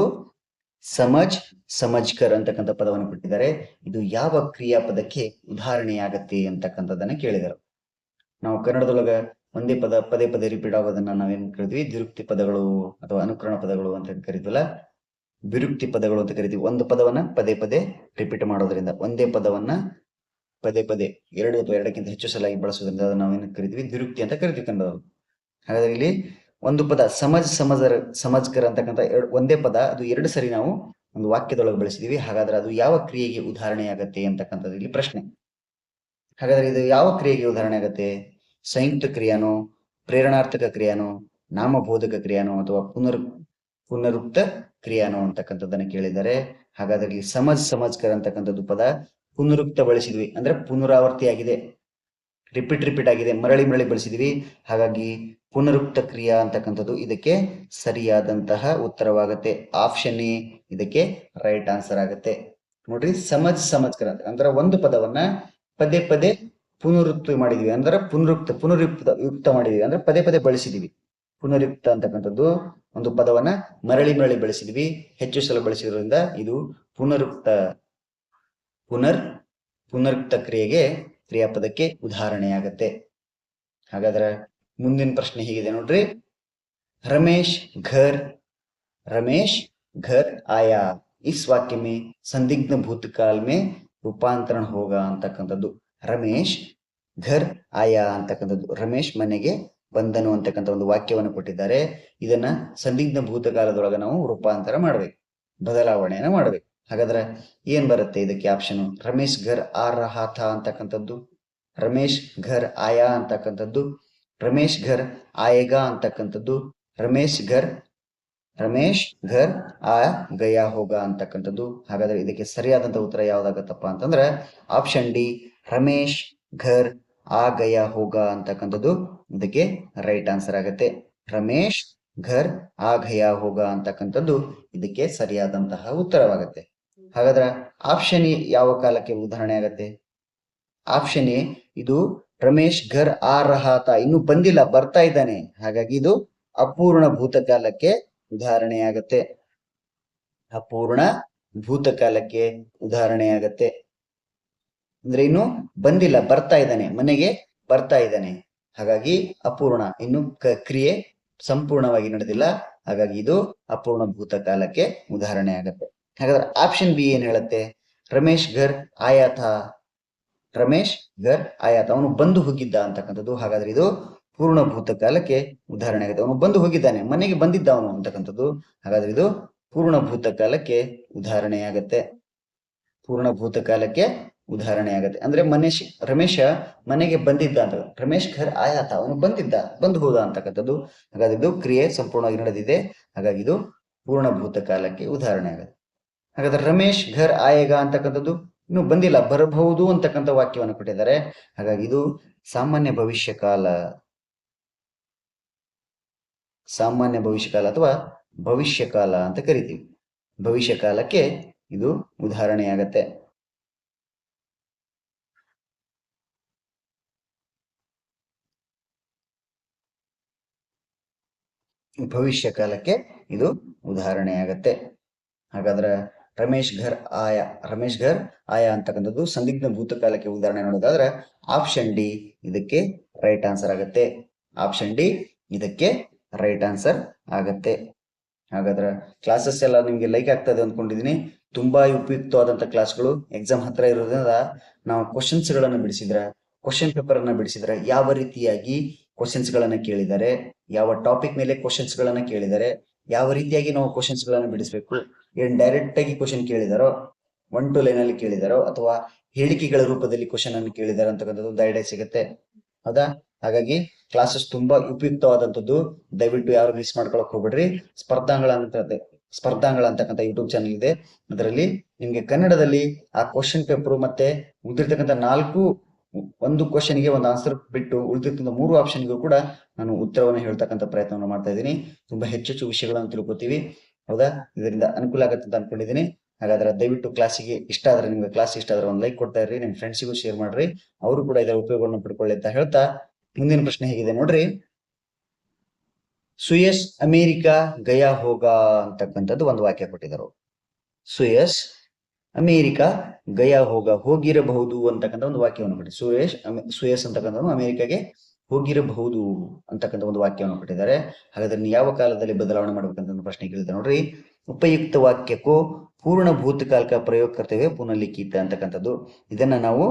ಸಮಜ್ಕರ್ ಅಂತಕ್ಕಂಥ ಪದವನ್ನು ಕೊಟ್ಟಿದ್ದಾರೆ. ಇದು ಯಾವ ಕ್ರಿಯಾಪದಕ್ಕೆ ಉದಾಹರಣೆಯಾಗತ್ತೆ ಅಂತಕ್ಕಂಥದ್ದನ್ನ ಕೇಳಿದರು. ನಾವು ಕನ್ನಡದೊಳಗ ಒಂದೇ ಪದ ಪದೇ ಪದೇ ರಿಪೀಟ್ ಆಗೋದನ್ನ ನಾವೇನ್ ಕರಿತೀವಿ, ದ್ವಿರುಕ್ತಿ ಪದಗಳು ಅಥವಾ ಅನುಕರಣ ಪದಗಳು ಅಂತ ಕರಿತೀವಲ್ಲ, ವಿರುಕ್ತಿ ಪದಗಳು ಅಂತ ಕರಿತೀವಿ. ಒಂದು ಪದವನ್ನ ಪದೇ ಪದೇ ರಿಪೀಟ್ ಮಾಡೋದ್ರಿಂದ, ಒಂದೇ ಪದವನ್ನ ಪದೇ ಪದೇ 2 ಅಥವಾ 2ಕ್ಕಿಂತ ಹೆಚ್ಚು ಸಲ ಬಳಸೋದ್ರಿಂದ ಅದನ್ನ ನಾವೇನು ಕರಿತೀವಿ, ದ್ವಿರುಕ್ತಿ ಅಂತ ಕರಿತೀವಿ ಕನ್ನಡದವರು. ಹಾಗಾದ್ರೆ ಇಲ್ಲಿ ಒಂದು ಪದ ಸಮಜ್ಕರ್ ಅಂತಕ್ಕಂಥ ಒಂದೇ ಪದ, ಅದು 2 ಸರಿ ನಾವು ಒಂದು ವಾಕ್ಯದೊಳಗೆ ಬಳಸಿದೀವಿ. ಹಾಗಾದ್ರೆ ಅದು ಯಾವ ಕ್ರಿಯೆಗೆ ಉದಾಹರಣೆಯಾಗತ್ತೆ ಅಂತಕ್ಕಂಥದ್ದು ಇಲ್ಲಿ ಪ್ರಶ್ನೆ. ಹಾಗಾದ್ರೆ ಇದು ಯಾವ ಕ್ರಿಯೆಗೆ ಉದಾಹರಣೆ ಆಗತ್ತೆ? ಸಂಯುಕ್ತ ಕ್ರಿಯಾನೋ, ಪ್ರೇರಣಾರ್ಥಕ ಕ್ರಿಯಾನೋ, ನಾಮಬೋಧಕ ಕ್ರಿಯಾನೋ ಅಥವಾ ಪುನರುಕ್ತ ಕ್ರಿಯಾನೋ ಅಂತಕ್ಕಂಥದ್ದನ್ನ ಕೇಳಿದ್ದಾರೆ. ಹಾಗಾದ್ರೆ ಇಲ್ಲಿ ಸಮಜ್ಕರ್ ಅಂತಕ್ಕಂಥದ್ದು ಪದ ಪುನರುಕ್ತ ಬಳಸಿದ್ವಿ, ಅಂದ್ರೆ ಪುನರಾವರ್ತಿ ಆಗಿದೆ, ರಿಪೀಟ್ ಆಗಿದೆ, ಮರಳಿ ಬಳಸಿದ್ವಿ. ಹಾಗಾಗಿ ಪುನರುಕ್ತ ಕ್ರಿಯಾ ಅಂತಕ್ಕಂಥದ್ದು ಇದಕ್ಕೆ ಸರಿಯಾದಂತಹ ಉತ್ತರವಾಗತ್ತೆ. ಆಪ್ಷನ್ ಎ ಇದಕ್ಕೆ ರೈಟ್ ಆನ್ಸರ್ ಆಗತ್ತೆ. ನೋಡ್ರಿ, ಸಮಜ್ಕರ ಅಂದ್ರೆ ಒಂದು ಪದವನ್ನ ಪದೇ ಪದೇ ಪುನರುಕ್ತ ಮಾಡಿದ್ವಿ, ಅಂದ್ರೆ ಪುನರುಕ್ತ ಮಾಡಿದ್ವಿ, ಅಂದ್ರೆ ಪದೇ ಪದೇ ಬಳಸಿದೀವಿ. ಪುನರುಕ್ತ ಅಂತಕ್ಕಂಥದ್ದು ಒಂದು ಪದವನ್ನ ಮರಳಿ ಬಳಸಿದ್ವಿ, ಹೆಚ್ಚು ಸಲ ಬಳಸಿದ್ರಿಂದ ಇದು ಪುನರುಕ್ತ ಕ್ರಿಯಾಪದಕ್ಕೆ ಉದಾಹರಣೆಯಾಗತ್ತೆ. ಹಾಗಾದ್ರೆ ಮುಂದಿನ ಪ್ರಶ್ನೆ ಹೀಗಿದೆ ನೋಡ್ರಿ. ರಮೇಶ್ घर आया इस वाक्य में संदिग्ध भूतकाल में ರೂಪಾಂತರಣ ಹೋಗ ಅಂತಕ್ಕಂಥದ್ದು. ರಮೇಶ್ ಘರ್ ಆಯಾ ಅಂತಕ್ಕಂಥದ್ದು ರಮೇಶ್ ಮನೆಗೆ ಬಂದನು ಅಂತಕ್ಕಂಥ ಒಂದು ವಾಕ್ಯವನ್ನು ಕೊಟ್ಟಿದ್ದಾರೆ. ಇದನ್ನ ಸಂದಿಗ್ಧ ಭೂತಕಾಲದೊಳಗ ನಾವು ರೂಪಾಂತರ ಮಾಡ್ಬೇಕು, ಬದಲಾವಣೆಯನ್ನ ಮಾಡ್ಬೇಕು. ಹಾಗಾದ್ರೆ ಏನ್ ಬರುತ್ತೆ ಇದಕ್ಕೆ ಆಪ್ಷನ್? ರಮೇಶ್ ಘರ್ ಆ ರಹಾ ಥಾ ಅಂತಕ್ಕಂಥದ್ದು, ರಮೇಶ್ ಘರ್ ಆಯಾ ಅಂತಕ್ಕಂಥದ್ದು, ರಮೇಶ್ ಘರ್ ಆಯೇಗಾ ಅಂತಕ್ಕಂಥದ್ದು, ರಮೇಶ್ ಘರ್ ಆ ಗಯಾ ಹೋಗ ಅಂತಕ್ಕಂಥದ್ದು. ಹಾಗಾದ್ರೆ ಇದಕ್ಕೆ ಸರಿಯಾದಂತ ಉತ್ತರ ಯಾವ್ದಾಗತ್ತಪ್ಪ ಅಂತಂದ್ರೆ ಆಪ್ಷನ್ ಡಿ ರಮೇಶ್ ಘರ್ ಆ ಗಯಾ ಹೋಗ ಅಂತಕ್ಕಂಥದ್ದು ಇದಕ್ಕೆ ರೈಟ್ ಆನ್ಸರ್ ಆಗತ್ತೆ. ರಮೇಶ್ ಘರ್ ಆ ಗಯಾ ಹೋಗ ಅಂತಕ್ಕಂಥದ್ದು ಇದಕ್ಕೆ ಸರಿಯಾದಂತಹ ಉತ್ತರವಾಗತ್ತೆ. ಹಾಗಾದ್ರೆ ಆಪ್ಷನ್ ಎ ಯಾವ ಕಾಲಕ್ಕೆ ಉದಾಹರಣೆ ಆಗತ್ತೆ? ಆಪ್ಷನ್ ಎ ಇದು ರಮೇಶ್ ಘರ್ ಆ ರಹಾತ, ಇನ್ನು ಬಂದಿಲ್ಲ, ಬರ್ತಾ ಇದ್ದಾನೆ. ಹಾಗಾಗಿ ಇದು ಅಪೂರ್ಣ ಭೂತಕಾಲಕ್ಕೆ ಉದಾಹರಣೆಯಾಗತ್ತೆ. ಅಪೂರ್ಣ ಭೂತಕಾಲಕ್ಕೆ ಉದಾಹರಣೆಯಾಗತ್ತೆ. ಅಂದ್ರೆ ಇನ್ನು ಬಂದಿಲ್ಲ, ಬರ್ತಾ ಇದ್ದಾನೆ, ಮನೆಗೆ ಬರ್ತಾ ಇದ್ದಾನೆ. ಹಾಗಾಗಿ ಅಪೂರ್ಣ, ಇನ್ನು ಕ್ರಿಯೆ ಸಂಪೂರ್ಣವಾಗಿ ನಡೆದಿಲ್ಲ. ಹಾಗಾಗಿ ಇದು ಅಪೂರ್ಣ ಭೂತಕಾಲಕ್ಕೆ ಉದಾಹರಣೆ ಆಗತ್ತೆ. ಹಾಗಾದ್ರೆ ಆಪ್ಷನ್ ಬಿ ಏನ್ ಹೇಳುತ್ತೆ? ರಮೇಶ್ ಘರ್ ಆಯಾಥ, ರಮೇಶ್ ಘರ್ ಆಯಾಥ, ಅವನು ಬಂದು ಹೋಗಿದ್ದ ಅಂತಕ್ಕಂಥದ್ದು. ಹಾಗಾದ್ರೆ ಇದು ಪೂರ್ಣ ಭೂತಕಾಲಕ್ಕೆ ಉದಾಹರಣೆ ಆಗುತ್ತೆ. ಅವನು ಬಂದು ಹೋಗಿದ್ದಾನೆ, ಮನೆಗೆ ಬಂದಿದ್ದ ಅವನು ಅಂತಕ್ಕಂಥದ್ದು. ಹಾಗಾದ್ರೆ ಇದು ಪೂರ್ಣ ಭೂತಕಾಲಕ್ಕೆ ಉದಾಹರಣೆಯಾಗತ್ತೆ. ಪೂರ್ಣ ಭೂತಕಾಲಕ್ಕೆ ಉದಾಹರಣೆ ಆಗತ್ತೆ. ಅಂದ್ರೆ ರಮೇಶ ಮನೆಗೆ ಬಂದಿದ್ದ ಅಂತ, ರಮೇಶ್ ಘರ್ ಆಯಾತ, ಅವನು ಬಂದಿದ್ದ, ಬಂದು ಹೋದ ಅಂತಕ್ಕಂಥದ್ದು. ಹಾಗಾದ್ರೆ ಇದು ಕ್ರಿಯೆ ಸಂಪೂರ್ಣವಾಗಿ ನಡೆದಿದೆ, ಹಾಗಾಗಿ ಇದು ಪೂರ್ಣ ಭೂತಕಾಲಕ್ಕೆ ಉದಾಹರಣೆ ಆಗುತ್ತೆ. ಹಾಗಾದ್ರೆ ರಮೇಶ್ ಘರ್ ಆಯೇಗ ಅಂತಕ್ಕಂಥದ್ದು ಇನ್ನು ಬಂದಿಲ್ಲ, ಬರಬಹುದು ಅಂತಕ್ಕಂಥ ವಾಕ್ಯವನ್ನು ಕೊಟ್ಟಿದ್ದಾರೆ. ಹಾಗಾಗಿ ಇದು ಸಾಮಾನ್ಯ ಭವಿಷ್ಯಕಾಲ, ಸಾಮಾನ್ಯ ಭವಿಷ್ಯಕಾಲ ಅಥವಾ ಭವಿಷ್ಯಕಾಲ ಅಂತ ಕರಿತೀವಿ. ಭವಿಷ್ಯಕಾಲಕ್ಕೆ ಇದು ಉದಾಹರಣೆಯಾಗತ್ತೆ. ಭವಿಷ್ಯಕಾಲಕ್ಕೆ ಇದು ಉದಾಹರಣೆಯಾಗತ್ತೆ. ಹಾಗಾದ್ರೆ ರಮೇಶ್ ಘರ್ ಆಯ, ರಮೇಶ್ ಘರ್ ಆಯ ಅಂತಕ್ಕಂಥದ್ದು ಸಂದಿಗ್ಧ ಭೂತಕಾಲಕ್ಕೆ ಉದಾಹರಣೆ ನೋಡೋದಾದ್ರೆ ಆಪ್ಷನ್ ಡಿ ಇದಕ್ಕೆ ರೈಟ್ ಆನ್ಸರ್ ಆಗತ್ತೆ. ಆಪ್ಷನ್ ಡಿ ಇದಕ್ಕೆ ರೈಟ್ ಆನ್ಸರ್ ಆಗತ್ತೆ. ಹಾಗಾದ್ರೆ ಕ್ಲಾಸಸ್ ಎಲ್ಲ ನಿಮ್ಗೆ ಲೈಕ್ ಆಗ್ತದೆ ಅಂದ್ಕೊಂಡಿದೀನಿ. ತುಂಬಾ ಉಪಯುಕ್ತವಾದಂತ ಕ್ಲಾಸ್ಗಳು. ಎಕ್ಸಾಮ್ ಹತ್ರ ಇರೋದ್ರಿಂದ ನಾವು ಕ್ವಶನ್ಸ್ ಗಳನ್ನ ಬಿಡಿಸಿದ್ರ, ಕ್ವಶನ್ ಪೇಪರ್ ಅನ್ನ ಬಿಡಿಸಿದ್ರೆ ಯಾವ ರೀತಿಯಾಗಿ ಕ್ವಶನ್ಸ್ ಗಳನ್ನ ಕೇಳಿದ್ದಾರೆ, ಯಾವ ಟಾಪಿಕ್ ಮೇಲೆ ಕ್ವಶನ್ಸ್ ಗಳನ್ನ ಕೇಳಿದ್ದಾರೆ, ಯಾವ ರೀತಿಯಾಗಿ ನಾವು ಕ್ವಶನ್ಸ್ ಗಳನ್ನ ಬಿಡಿಸ್ಬೇಕು, ಏನ್ ಡೈರೆಕ್ಟ್ ಆಗಿ ಕ್ವಶನ್ ಕೇಳಿದಾರೋ, 1 to ಲೈನ್ ಅಲ್ಲಿ ಕೇಳಿದಾರೋ, ಅಥವಾ ಹೇಳಿಕೆಗಳ ರೂಪದಲ್ಲಿ ಕ್ವಶನ್ ಅನ್ನು ಕೇಳಿದಾರೋ ಅಂತಕ್ಕಂಥದ್ದು ಒಂದು ಐಡಿಯಾ ಸಿಗುತ್ತೆ. ಹೌದಾ? ಹಾಗಾಗಿ ಕ್ಲಾಸಸ್ ತುಂಬಾ ಉಪಯುಕ್ತವಾದಂಥದ್ದು. ದಯವಿಟ್ಟು ಯಾರು ಮಿಸ್ ಮಾಡ್ಕೊಳಕ್ ಹೋಗ್ಬೇಡ್ರಿ. ಸ್ಪರ್ಧಾಂಗಳ ಅಂತಕ್ಕಂಥ ಯೂಟ್ಯೂಬ್ ಚಾನಲ್ ಇದೆ. ಅದರಲ್ಲಿ ನಿಮ್ಗೆ ಕನ್ನಡದಲ್ಲಿ ಆ ಕ್ವಶನ್ ಪೇಪರ್ ಮತ್ತೆ ಉಳಿದಿರ್ತಕ್ಕಂಥ ಒಂದು ಕ್ವಶನ್ಗೆ ಒಂದು ಆನ್ಸರ್ ಬಿಟ್ಟು ಉಳಿದಿರ್ತಕ್ಕಂಥ 3 ಆಪ್ಷನ್ಗೂ ಕೂಡ ನಾನು ಉತ್ತರವನ್ನು ಹೇಳ್ತಕ್ಕಂಥ ಪ್ರಯತ್ನವನ್ನು ಮಾಡ್ತಾ ಇದ್ದೀನಿ. ತುಂಬಾ ಹೆಚ್ಚೆಚ್ಚು ವಿಷಯಗಳನ್ನು ತಿಳ್ಕೊತೀವಿ. ಹೌದಾ? ಇದರಿಂದ ಅನುಕೂಲ ಆಗತ್ತೆ ಅಂತ ಅನ್ಕೊಂಡಿದ್ದೀನಿ. ಹಾಗಾದ್ರೆ ದಯವಿಟ್ಟು ಕ್ಲಾಸಿಗೆ ಇಷ್ಟ ಆದ್ರೆ, ನಿಮ್ಗೆ ಕ್ಲಾಸ್ ಇಷ್ಟ ಆದ್ರೆ ಒಂದು ಲೈಕ್ ಕೊಡ್ತಾ ಇರ್ರಿ, ನಿಮ್ ಫ್ರೆಂಡ್ಸಿಗೂ ಶೇರ್ ಮಾಡ್ರಿ, ಅವರು ಕೂಡ ಇದರ ಉಪಯೋಗವನ್ನು ಪಡ್ಕೊಳ್ಳಿ ಅಂತ ಹೇಳ್ತಾ ಮುಂದಿನ ಪ್ರಶ್ನೆ ಹೇಗಿದೆ ನೋಡ್ರಿ. ಸುಯಸ್ ಅಮೇರಿಕಾ ಗಯಾ ಹೋಗಾ ಅಂತಕ್ಕಂಥದ್ದು ಒಂದು ವಾಕ್ಯ ಕೊಟ್ಟಿದ್ದಾರೆ. ಸುಯಸ್ ಅಮೇರಿಕಾ ಗಯಾ ಹೋಗ, ಹೋಗಿರಬಹುದು ಅಂತಕ್ಕಂಥ ಒಂದು ವಾಕ್ಯವನ್ನು ಕೊಟ್ಟಿದ್ದಾರೆ. ಸುಯಸ್ ಅಂತಕ್ಕಂಥದ್ದು ಅಮೆರಿಕಾಗೆ ಹೋಗಿರಬಹುದು ಅಂತಕ್ಕಂಥ ಒಂದು ವಾಕ್ಯವನ್ನು ಕೊಟ್ಟಿದ್ದಾರೆ. ಹಾಗಾದ್ರೆ ಯಾವ ಕಾಲದಲ್ಲಿ ಬದಲಾವಣೆ ಮಾಡ್ಬೇಕಂತ ಪ್ರಶ್ನೆ ಕೇಳಿದೆ ನೋಡ್ರಿ. ಉಪಯುಕ್ತ ವಾಕ್ಯಕ್ಕೂ ಪೂರ್ಣ ಭೂತಕಾಲಿಕ ಪ್ರಯೋಗ ಕರ್ತವ್ಯ ಪುನರ್ಲಿಖಿತ ಅಂತಕ್ಕಂಥದ್ದು. ಇದನ್ನ ನಾವು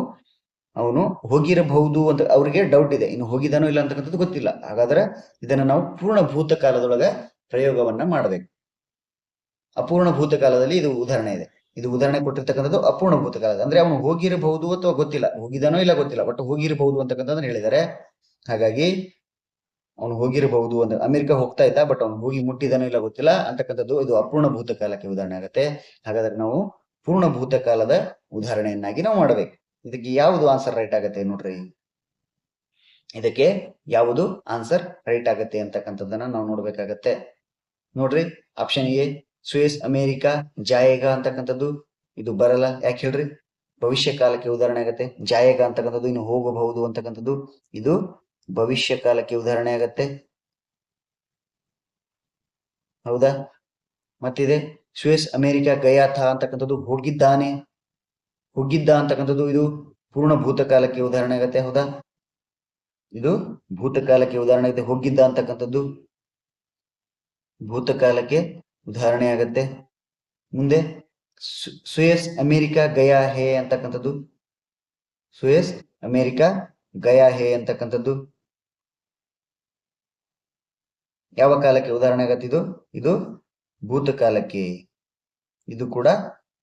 ಅವನು ಹೋಗಿರಬಹುದು ಅಂತ ಅವ್ರಿಗೆ ಡೌಟ್ ಇದೆ, ಇನ್ನು ಹೋಗಿದಾನೋ ಇಲ್ಲ ಅಂತಕ್ಕಂಥದ್ದು ಗೊತ್ತಿಲ್ಲ. ಹಾಗಾದ್ರೆ ಇದನ್ನ ನಾವು ಪೂರ್ಣ ಭೂತಕಾಲದೊಳಗ ಪ್ರಯೋಗವನ್ನ ಮಾಡಬೇಕು. ಅಪೂರ್ಣ ಭೂತಕಾಲದಲ್ಲಿ ಇದು ಉದಾಹರಣೆ ಇದೆ. ಇದು ಉದಾಹರಣೆ ಕೊಟ್ಟಿರ್ತಕ್ಕಂಥದ್ದು ಅಪೂರ್ಣ ಭೂತಕಾಲ, ಅಂದ್ರೆ ಅವನು ಹೋಗಿರಬಹುದು ಅಥವಾ ಗೊತ್ತಿಲ್ಲ, ಹೋಗಿದಾನೋ ಇಲ್ಲ ಗೊತ್ತಿಲ್ಲ, ಬಟ್ ಹೋಗಿರಬಹುದು ಅಂತಕ್ಕಂಥದ್ದನ್ನ ಹೇಳಿದ್ದಾರೆ. ಹಾಗಾಗಿ ಅವನು ಹೋಗಿರಬಹುದು ಅಂತ, ಅಮೆರಿಕ ಹೋಗ್ತಾ ಇದ್ದ, ಬಟ್ ಅವನು ಹೋಗಿ ಮುಟ್ಟಿದಾನೋ ಇಲ್ಲ ಗೊತ್ತಿಲ್ಲ ಅಂತಕ್ಕಂಥದ್ದು ಇದು ಅಪೂರ್ಣ ಭೂತಕಾಲಕ್ಕೆ ಉದಾಹರಣೆ ಆಗುತ್ತೆ. ಹಾಗಾದ್ರೆ ನಾವು ಪೂರ್ಣ ಭೂತಕಾಲದ ಉದಾಹರಣೆಯನ್ನಾಗಿ ನಾವು ಮಾಡಬೇಕು. ಇದಕ್ಕೆ ಯಾವುದು ಆನ್ಸರ್ ರೈಟ್ ಆಗತ್ತೆ ನೋಡ್ರಿ. ಇದಕ್ಕೆ ಯಾವುದು ಆನ್ಸರ್ ರೈಟ್ ಆಗತ್ತೆ ಅಂತಕ್ಕಂಥದ್ದನ್ನ ನಾವು ನೋಡ್ಬೇಕಾಗತ್ತೆ. ನೋಡ್ರಿ, ಆಪ್ಷನ್ ಎ ಸುಯಸ್ ಅಮೇರಿಕಾ ಜಾಯೇಗ ಅಂತಕ್ಕಂಥದ್ದು ಇದು ಬರಲ್ಲ. ಯಾಕೆ ಹೇಳ್ರಿ? ಭವಿಷ್ಯ ಕಾಲಕ್ಕೆ ಉದಾಹರಣೆ ಆಗತ್ತೆ. ಜಾಯೇಗ ಅಂತಕ್ಕಂಥದ್ದು ಇನ್ನು ಹೋಗಬಹುದು ಅಂತಕ್ಕಂಥದ್ದು ಇದು ಭವಿಷ್ಯ ಕಾಲಕ್ಕೆ ಉದಾಹರಣೆ ಆಗತ್ತೆ. ಹೌದಾ? ಮತ್ತಿದೆ ಸುಯಸ್ ಅಮೇರಿಕಾ ಗಯಾಥ ಅಂತಕ್ಕಂಥದ್ದು ಹೋಗಿದ್ದಾನೆ, ಹೋಗಿದ್ದ ಅಂತಕ್ಕಂಥದ್ದು ಇದು ಪೂರ್ಣ ಭೂತಕಾಲಕ್ಕೆ ಉದಾಹರಣೆ ಆಗತ್ತೆ. ಹೌದಾ? ಇದು ಭೂತಕಾಲಕ್ಕೆ ಉದಾಹರಣೆ ಆಗುತ್ತೆ. ಹೋಗಿದ್ದ ಅಂತಕ್ಕಂಥದ್ದು ಭೂತಕಾಲಕ್ಕೆ ಉದಾಹರಣೆ ಆಗತ್ತೆ. ಮುಂದೆ ಸುಯಸ್ ಅಮೇರಿಕಾ ಗಯಾ ಹೇ ಅಂತಕ್ಕಂಥದ್ದು, ಸುಯಸ್ ಅಮೇರಿಕಾ ಗಯಾ ಹೇ ಅಂತಕ್ಕಂಥದ್ದು ಯಾವ ಕಾಲಕ್ಕೆ ಉದಾಹರಣೆ ಆಗತ್ತೆ? ಇದು ಭೂತಕಾಲಕ್ಕೆ, ಇದು ಕೂಡ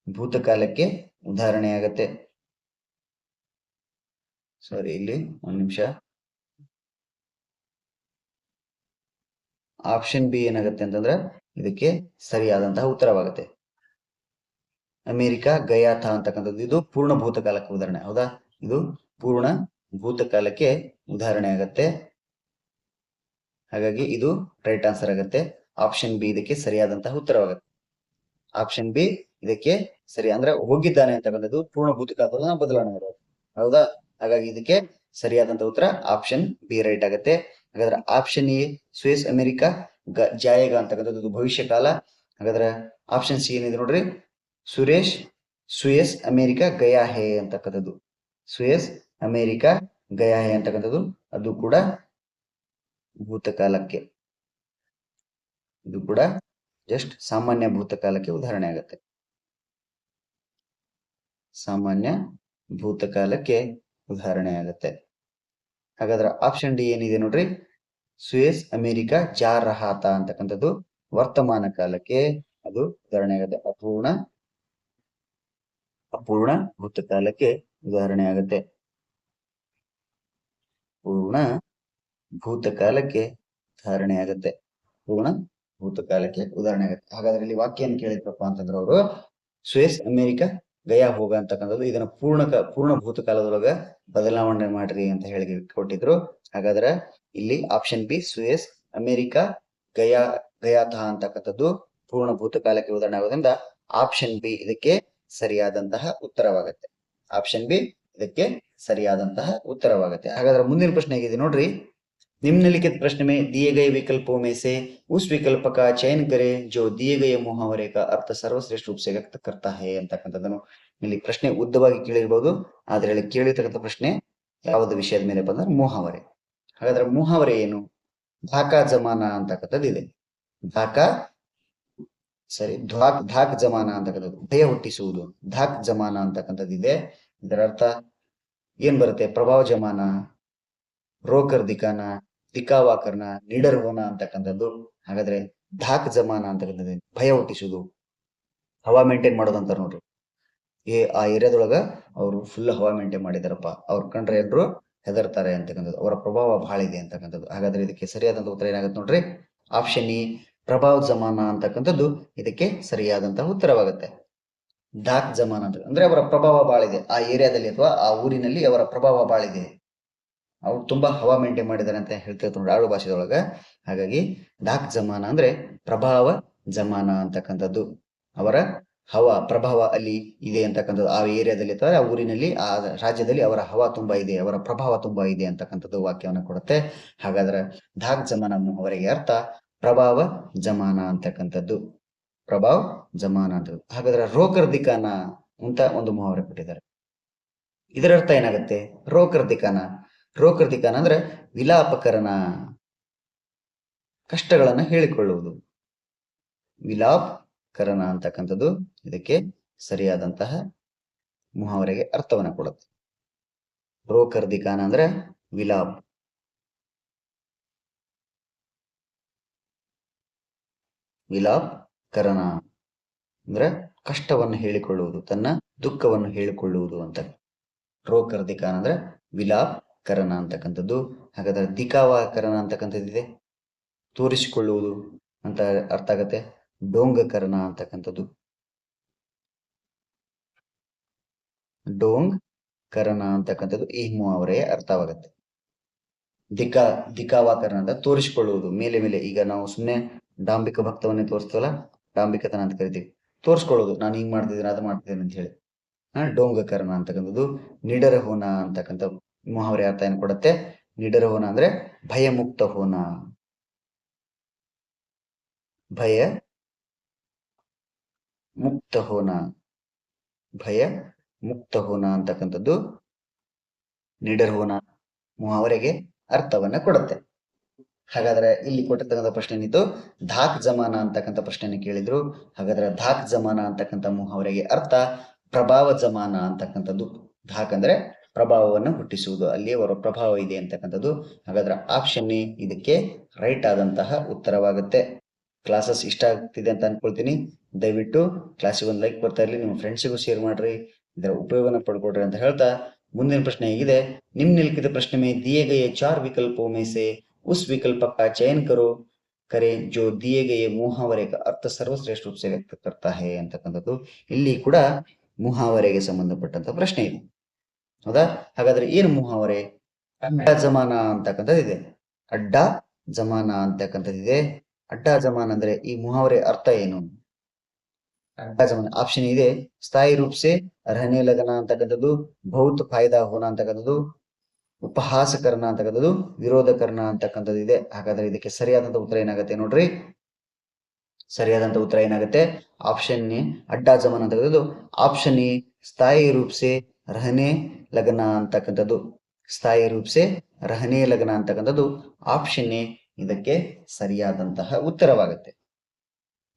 ಭೂತಕಾಲಕ್ಕೆ ಉದಾಹರಣೆ ಆಗತ್ತೆ. ಸಾರಿ, ಇಲ್ಲಿ ಒಂದು ನಿಮಿಷ. ಆಪ್ಷನ್ ಬಿ ಏನಾಗುತ್ತೆ ಅಂತಂದ್ರೆ ಇದಕ್ಕೆ ಸರಿಯಾದಂತಹ ಉತ್ತರವಾಗುತ್ತೆ. ಅಮೇರಿಕಾ ಗಯಾಥ ಅಂತಕ್ಕಂಥದ್ದು ಇದು ಪೂರ್ಣ ಭೂತಕಾಲಕ್ಕೆ ಉದಾಹರಣೆ. ಹೌದಾ? ಇದು ಪೂರ್ಣ ಭೂತಕಾಲಕ್ಕೆ ಉದಾಹರಣೆ ಆಗತ್ತೆ. ಹಾಗಾಗಿ ಇದು ರೈಟ್ ಆನ್ಸರ್ ಆಗುತ್ತೆ. ಆಪ್ಷನ್ ಬಿ ಇದಕ್ಕೆ ಸರಿಯಾದಂತಹ ಉತ್ತರವಾಗುತ್ತೆ. ಆಪ್ಷನ್ ಬಿ ಇದಕ್ಕೆ ಸರಿ, ಅಂದ್ರೆ ಹೋಗಿದ್ದಾನೆ ಅಂತಕ್ಕಂಥದ್ದು ಪೂರ್ಣ ಭೂತಕಾಲದ ಬದಲಾವಣೆ ಇರೋದು. ಹೌದಾ? ಹಾಗಾಗಿ ಇದಕ್ಕೆ ಸರಿಯಾದಂತಹ ಉತ್ತರ ಆಪ್ಷನ್ ಬಿ ರೈಟ್ ಆಗುತ್ತೆ. ಹಾಗಾದ್ರೆ ಆಪ್ಷನ್ ಎ ಸುಯಸ್ ಅಮೇರಿಕಾ ಜಾಯೇಗ ಅಂತಕ್ಕಂಥದ್ದು ಭವಿಷ್ಯ ಕಾಲ. ಹಾಗಾದ್ರೆ ಆಪ್ಷನ್ ಸಿ ಏನಿದೆ ನೋಡ್ರಿ, ಸುಯಸ್ ಅಮೇರಿಕಾ ಗಯಾ ಹೇ ಅಂತಕ್ಕಂಥದ್ದು, ಸುಯಸ್ ಅಮೇರಿಕಾ ಗಯಾ ಹೇ ಅಂತಕ್ಕಂಥದ್ದು ಅದು ಕೂಡ ಭೂತಕಾಲಕ್ಕೆ, ಇದು ಕೂಡ ಜಸ್ಟ್ ಸಾಮಾನ್ಯ ಭೂತಕಾಲಕ್ಕೆ ಉದಾಹರಣೆ ಆಗುತ್ತೆ. ಸಾಮಾನ್ಯ ಭೂತಕಾಲಕ್ಕೆ ಉದಾಹರಣೆ ಆಗುತ್ತೆ. ಹಾಗಾದ್ರೆ ಆಪ್ಷನ್ ಡಿ ಏನಿದೆ ನೋಡ್ರಿ, ಸುಯಸ್ ಅಮೇರಿಕಾ ಜಾ ರಹಾತ ಅಂತಕ್ಕಂಥದ್ದು ವರ್ತಮಾನ ಕಾಲಕ್ಕೆ ಅದು ಉದಾಹರಣೆ ಆಗುತ್ತೆ. ಅಪೂರ್ಣ ಭೂತಕಾಲಕ್ಕೆ ಉದಾಹರಣೆ ಆಗುತ್ತೆ. ಪೂರ್ಣ ಭೂತಕಾಲಕ್ಕೆ ಧಾರಣೆ ಆಗುತ್ತೆ. ಪೂರ್ಣ ಭೂತಕಾಲಕ್ಕೆ ಉದಾಹರಣೆ ಆಗುತ್ತೆ. ಹಾಗಾದ್ರೆ ಇಲ್ಲಿ ವಾಕ್ಯ ಏನ್ ಕೇಳಿದ್ರಪ್ಪ ಅಂತಂದ್ರೆ ಅವರು ಸ್ವೇಸ್ ಅಮೆರಿಕ ಗಯಾ ಹೋಗ ಅಂತಕ್ಕಂಥದ್ದು ಇದನ್ನ ಪೂರ್ಣ ಭೂತಕಾಲದೊಳಗ ಬದಲಾವಣೆ ಮಾಡ್ರಿ ಅಂತ ಹೇಳಿ ಕೊಟ್ಟಿದ್ರು. ಹಾಗಾದ್ರೆ ಇಲ್ಲಿ ಆಪ್ಷನ್ ಬಿ ಸ್ವೇಸ್ ಅಮೆರಿಕ ಗಯಾಥ ಅಂತಕ್ಕಂಥದ್ದು ಪೂರ್ಣ ಭೂತಕಾಲಕ್ಕೆ ಉದಾಹರಣೆ ಆಗೋದ್ರಿಂದ ಆಪ್ಷನ್ ಬಿ ಇದಕ್ಕೆ ಸರಿಯಾದಂತಹ ಉತ್ತರವಾಗುತ್ತೆ. ಆಪ್ಷನ್ ಬಿ ಇದಕ್ಕೆ ಸರಿಯಾದಂತಹ ಉತ್ತರವಾಗುತ್ತೆ. ಹಾಗಾದ್ರೆ ಮುಂದಿನ ಪ್ರಶ್ನೆ ಹೇಗಿದೆ ನೋಡ್ರಿ. निम्नलिखित प्रश्न में दिए गए विकल्पों में से उस विकल्प का चयन करें जो दिए गए मुहावरे का अर्थ सर्वश्रेष्ठ रूप से व्यक्त करता है ಅಂತಕ್ಕಂಥದ್ದನ್ನು ಇಲ್ಲಿ ಪ್ರಶ್ನೆ ಉದ್ದವಾಗಿ ಕೇಳಿರಬಹುದು. ಆದ್ರೆ ಇಲ್ಲಿ ಕೇಳಿರ್ತಕ್ಕಂಥ ಪ್ರಶ್ನೆ ಯಾವುದು ವಿಷಯದ ಮೇಲೆ ಬಂದ್ರೆ ಮುಹಾವರೆ. ಹಾಗಾದ್ರೆ ಮುಹಾವರೆ ಏನು? ಧಾಕಾ ಜಮಾನ ಅಂತಕ್ಕಂಥದ್ದು ಇದೆ. ಧಾಕ್ ಜಮಾನ ಅಂತಕ್ಕಂಥದ್ದು ಭಯ ಹುಟ್ಟಿಸುವುದು. ಧಾಕ್ ಜಮಾನ ಅಂತಕ್ಕಂಥದ್ದು ಇದೆ. ಇದರ ಅರ್ಥ ಏನ್ ಬರುತ್ತೆ? ಪ್ರಭಾವ ಜಮಾನ, ರೋಕರ್ ದಿಕಾನ, ದಿಕಾವಾ ಕರ್ನ, ನಿಡರ್ ಹೋನ ಅಂತಕ್ಕಂಥದ್ದು. ಹಾಗಾದ್ರೆ ಧಾಕ್ ಜಮಾನ ಅಂತಕ್ಕಂಥದ್ದು ಭಯ ಹುಟ್ಟಿಸುವುದು, ಹವಾ ಮೇಂಟೈನ್ ಮಾಡೋದು ಅಂತಾರ ನೋಡ್ರಿ. ಆ ಏರಿಯಾದೊಳಗ ಅವರು ಫುಲ್ ಹವಾ ಮೇಂಟೈನ್ ಮಾಡಿದಾರಪ್ಪ, ಅವ್ರ ಕಂಡ್ರೆ ಎಲ್ರು ಹೆದರ್ತಾರೆ ಅಂತಕ್ಕಂಥದ್ದು, ಅವರ ಪ್ರಭಾವ ಬಹಳ ಇದೆ ಅಂತಕ್ಕಂಥದ್ದು. ಹಾಗಾದ್ರೆ ಇದಕ್ಕೆ ಸರಿಯಾದಂತ ಉತ್ತರ ಏನಾಗುತ್ತೆ ನೋಡ್ರಿ. ಆಪ್ಷನ್ ಇ ಪ್ರಭಾವ ಜಮಾನ ಅಂತಕ್ಕಂಥದ್ದು ಇದಕ್ಕೆ ಸರಿಯಾದಂತಹ ಉತ್ತರವಾಗುತ್ತೆ. ಧಾಕ್ ಜಮಾನ ಅಂತ ಅಂದ್ರೆ ಅವರ ಪ್ರಭಾವ ಬಹಳ ಇದೆ ಆ ಏರಿಯಾದಲ್ಲಿ ಅಥವಾ ಆ ಊರಿನಲ್ಲಿ, ಅವರ ಪ್ರಭಾವ ಬಹಳ ಇದೆ, ಅವ್ರು ತುಂಬಾ ಹವಾ ಮೇಂಟೈನ್ ಮಾಡಿದ್ದಾರೆ ಅಂತ ಹೇಳ್ತಿರ್ತಾರೆ ನೋಡಿ ಆಡು ಭಾಷೆದೊಳಗ. ಹಾಗಾಗಿ ಧಾಕ್ ಜಮಾನ ಅಂದ್ರೆ ಪ್ರಭಾವ ಜಮಾನ ಅಂತಕ್ಕಂಥದ್ದು. ಅವರ ಹವಾ ಪ್ರಭಾವ ಅಲ್ಲಿ ಇದೆ ಅಂತಕ್ಕಂಥದ್ದು, ಆ ಏರಿಯಾದಲ್ಲಿ ಅಥವಾ ಆ ಊರಿನಲ್ಲಿ ಆ ರಾಜ್ಯದಲ್ಲಿ ಅವರ ಹವಾ ತುಂಬಾ ಇದೆ, ಅವರ ಪ್ರಭಾವ ತುಂಬಾ ಇದೆ ಅಂತಕ್ಕಂಥದ್ದು ವಾಕ್ಯವನ್ನು ಕೊಡುತ್ತೆ. ಹಾಗಾದ್ರೆ ಧಾಕ್ ಜಮಾನ ಅವರಿಗೆ ಅರ್ಥ ಪ್ರಭಾವ ಜಮಾನ ಅಂತಕ್ಕಂಥದ್ದು. ಪ್ರಭಾವ ಜಮಾನ ಅಂತ. ಹಾಗಾದ್ರೆ ರೋಕರ್ ದಿಕಾನ ಅಂತ ಒಂದು ಮುಹಾವರೆ ಕೊಟ್ಟಿದ್ದಾರೆ. ಇದರ ಅರ್ಥ ಏನಾಗುತ್ತೆ? ರೋಕರ್ ದಿಕಾನ ಅಂದ್ರೆ ವಿಲಾಪಕರಣ, ಕಷ್ಟಗಳನ್ನ ಹೇಳಿಕೊಳ್ಳುವುದು. ವಿಲಾಪಕರಣ ಅಂತಕ್ಕಂಥದ್ದು ಇದಕ್ಕೆ ಸರಿಯಾದಂತಹ ಮುಹಾವರೆಗೆ ಅರ್ಥವನ್ನ ಕೊಡುತ್ತೆ. ರೋಕರ್ ದಿಕಾನ ಅಂದ್ರೆ ವಿಲಾಪಕರಣ ಅಂದ್ರೆ ಕಷ್ಟವನ್ನು ಹೇಳಿಕೊಳ್ಳುವುದು, ತನ್ನ ದುಃಖವನ್ನು ಹೇಳಿಕೊಳ್ಳುವುದು ಅಂತ. ರೋಕರ್ ದಿಕಾನ ಅಂದ್ರೆ ವಿಲಾಪಕರಣ ಅಂತಕ್ಕಂಥದ್ದು. ಹಾಗಾದ್ರೆ ದಿಕಾವಾಕರಣ ಅಂತಕ್ಕಂಥದ್ದಿದೆ, ತೋರಿಸಿಕೊಳ್ಳುವುದು ಅಂತ ಅರ್ಥ ಆಗತ್ತೆ. ಡೋಂಗಕರಣ ಅಂತಕ್ಕಂಥದ್ದು, ಡೋಂಗ್ ಕರಣ ಅಂತಕ್ಕಂಥದ್ದು ಈ ಮುಹಾವರೆಯ ಅರ್ಥವಾಗುತ್ತೆ. ದಿಕಾವಾಕರಣ ಅಂತ ತೋರಿಸಿಕೊಳ್ಳುವುದು, ಮೇಲೆ ಮೇಲೆ. ಈಗ ನಾವು ಸುಮ್ಮನೆ ಡಾಂಬಿಕ ಭಕ್ತವನ್ನೇ ತೋರಿಸ್ತೇವಲ್ಲ, ಡಾಂಬಿಕತನ ಅಂತ ಕರಿತೀವಿ. ತೋರಿಸ್ಕೊಳ್ಳೋದು, ನಾನು ಹಿಂಗ್ ಮಾಡ್ತಿದ್ದೀನಿ ಅದು ಮಾಡ್ತಿದ್ದೀನಿ ಅಂತ ಹೇಳಿ. ಡೋಂಗಕರಣ ಅಂತಕ್ಕಂಥದ್ದು. ನಿಡರ ಹೋನ ಅಂತಕ್ಕಂಥ ಮುಹಾವರೆ ಅರ್ಥ ಏನು ಕೊಡುತ್ತೆ? ನಿಡರ ಹೋನ ಅಂದ್ರೆ ಭಯ ಮುಕ್ತ ಹೋನ, ಭಯ ಮುಕ್ತ ಹೋನ, ಭಯ ಮುಕ್ತ ಹೋನ ಅಂತಕ್ಕಂಥದ್ದು ನಿಡರ್ ಹೋನ ಮುಹಾವರೆಗೆ ಅರ್ಥವನ್ನ ಕೊಡುತ್ತೆ. ಹಾಗಾದ್ರೆ ಇಲ್ಲಿ ಕೊಟ್ಟಿರ್ತಕ್ಕಂಥ ಪ್ರಶ್ನೆ ಏನಿತ್ತು? ಧಾಕ್ ಜಮಾನ ಅಂತಕ್ಕಂಥ ಪ್ರಶ್ನೆಯನ್ನು ಕೇಳಿದ್ರು. ಹಾಗಾದ್ರೆ ಧಾಕ್ ಜಮಾನ ಅಂತಕ್ಕಂಥ ಮುಹಾವರೆಗೆ ಅರ್ಥ ಪ್ರಭಾವ ಜಮಾನ ಅಂತಕ್ಕಂಥದ್ದು. ಧಾಕ್ ಅಂದ್ರೆ ಪ್ರಭಾವವನ್ನು ಹುಟ್ಟಿಸುವುದು, ಅಲ್ಲಿ ಅವರ ಪ್ರಭಾವ ಇದೆ ಅಂತಕ್ಕಂಥದ್ದು. ಹಾಗಾದ್ರೆ ಆಪ್ಷನ್ ಎ ಇದಕ್ಕೆ ರೈಟ್ ಆದಂತಹ ಉತ್ತರವಾಗುತ್ತೆ. ಕ್ಲಾಸಸ್ ಇಷ್ಟ ಆಗ್ತಿದೆ ಅಂತ ಅನ್ಕೊಳ್ತೀನಿ. ದಯವಿಟ್ಟು ಕ್ಲಾಸಿಗೆ ಒಂದು ಲೈಕ್ ಕೊಡ್ತಾ ಇರಲಿ, ನಿಮ್ಮ ಫ್ರೆಂಡ್ಸಿಗೂ ಶೇರ್ ಮಾಡ್ರಿ, ಇದರ ಉಪಯೋಗನ ಪಡ್ಕೊಡ್ರಿ ಅಂತ ಹೇಳ್ತಾ ಮುಂದಿನ ಪ್ರಶ್ನೆ ಹೇಗಿದೆ. ನಿಮ್ನಲಿಖಿತ ಪ್ರಶ್ನೆ में दिए गए 4 विकल्पों में से उस विकल्प का चयन करें जो दिए गए मुहावरे का अर्थ सर्वश्रेष्ठ रूप से व्यक्त करता है ಅಂತಕ್ಕಂಥದ್ದು. ಇಲ್ಲಿ ಕೂಡ ಮುಹಾವರೆಗೆ ಸಂಬಂಧಪಟ್ಟಂತ ಪ್ರಶ್ನೆ ಇದೆ, ಹೌದಾ? ಹಾಗಾದ್ರೆ ಏನು ಮುಹಾವರೆ? ಅಡ್ಡ ಜಮಾನ ಅಂತಕ್ಕಂಥದ್ದಿದೆ. ಅಡ್ಡ ಜಮಾನ ಅಂತಕ್ಕಂಥದ್ದಿದೆ. ಅಡ್ಡ ಜಮಾನ ಅಂದ್ರೆ ಈ ಮುಹಾವರೆ ಅರ್ಥ ಏನು? ಅಡ್ಡ ಜಮಾನ ಆಪ್ಷನ್ ಇದೆ. ಸ್ಥಾಯಿ ರೂಪ್ ಸೆ ರಹನೆ ಲಗನ ಅಂತಕ್ಕಂಥದ್ದು, ಬಹುತ್ ಫಾಯ್ದಾ ಹೋನ ಅಂತಕ್ಕಂಥದ್ದು, ಉಪಹಾಸ ಕರ್ಣ ಅಂತಕ್ಕಂಥದ್ದು, ವಿರೋಧ ಕರ್ಣ ಅಂತಕ್ಕಂಥದ್ದು ಇದೆ. ಹಾಗಾದ್ರೆ ಇದಕ್ಕೆ ಸರಿಯಾದಂತ ಉತ್ತರ ಏನಾಗುತ್ತೆ ನೋಡ್ರಿ. ಸರಿಯಾದಂತ ಉತ್ತರ ಏನಾಗುತ್ತೆ? ಆಪ್ಷನ್ ಎ ಅಡ್ಡ ಜಮಾನ ಅಂತಕ್ಕಂಥದ್ದು. ಆಪ್ಷನ್ ಎ ಸ್ಥಾಯಿ ರೂಪ್ ಸೆ ರಹನೆ ಲಗನ ಅಂತಕ್ಕಂಥದ್ದು. ಸ್ಥಾಯಿ ರೂಪ್ ಸೆ ರಹನೆ ಲಗನ ಅಂತಕ್ಕಂಥದ್ದು ಆಪ್ಷನ್ ಎ ಇದಕ್ಕೆ ಸರಿಯಾದಂತಹ ಉತ್ತರವಾಗುತ್ತೆ,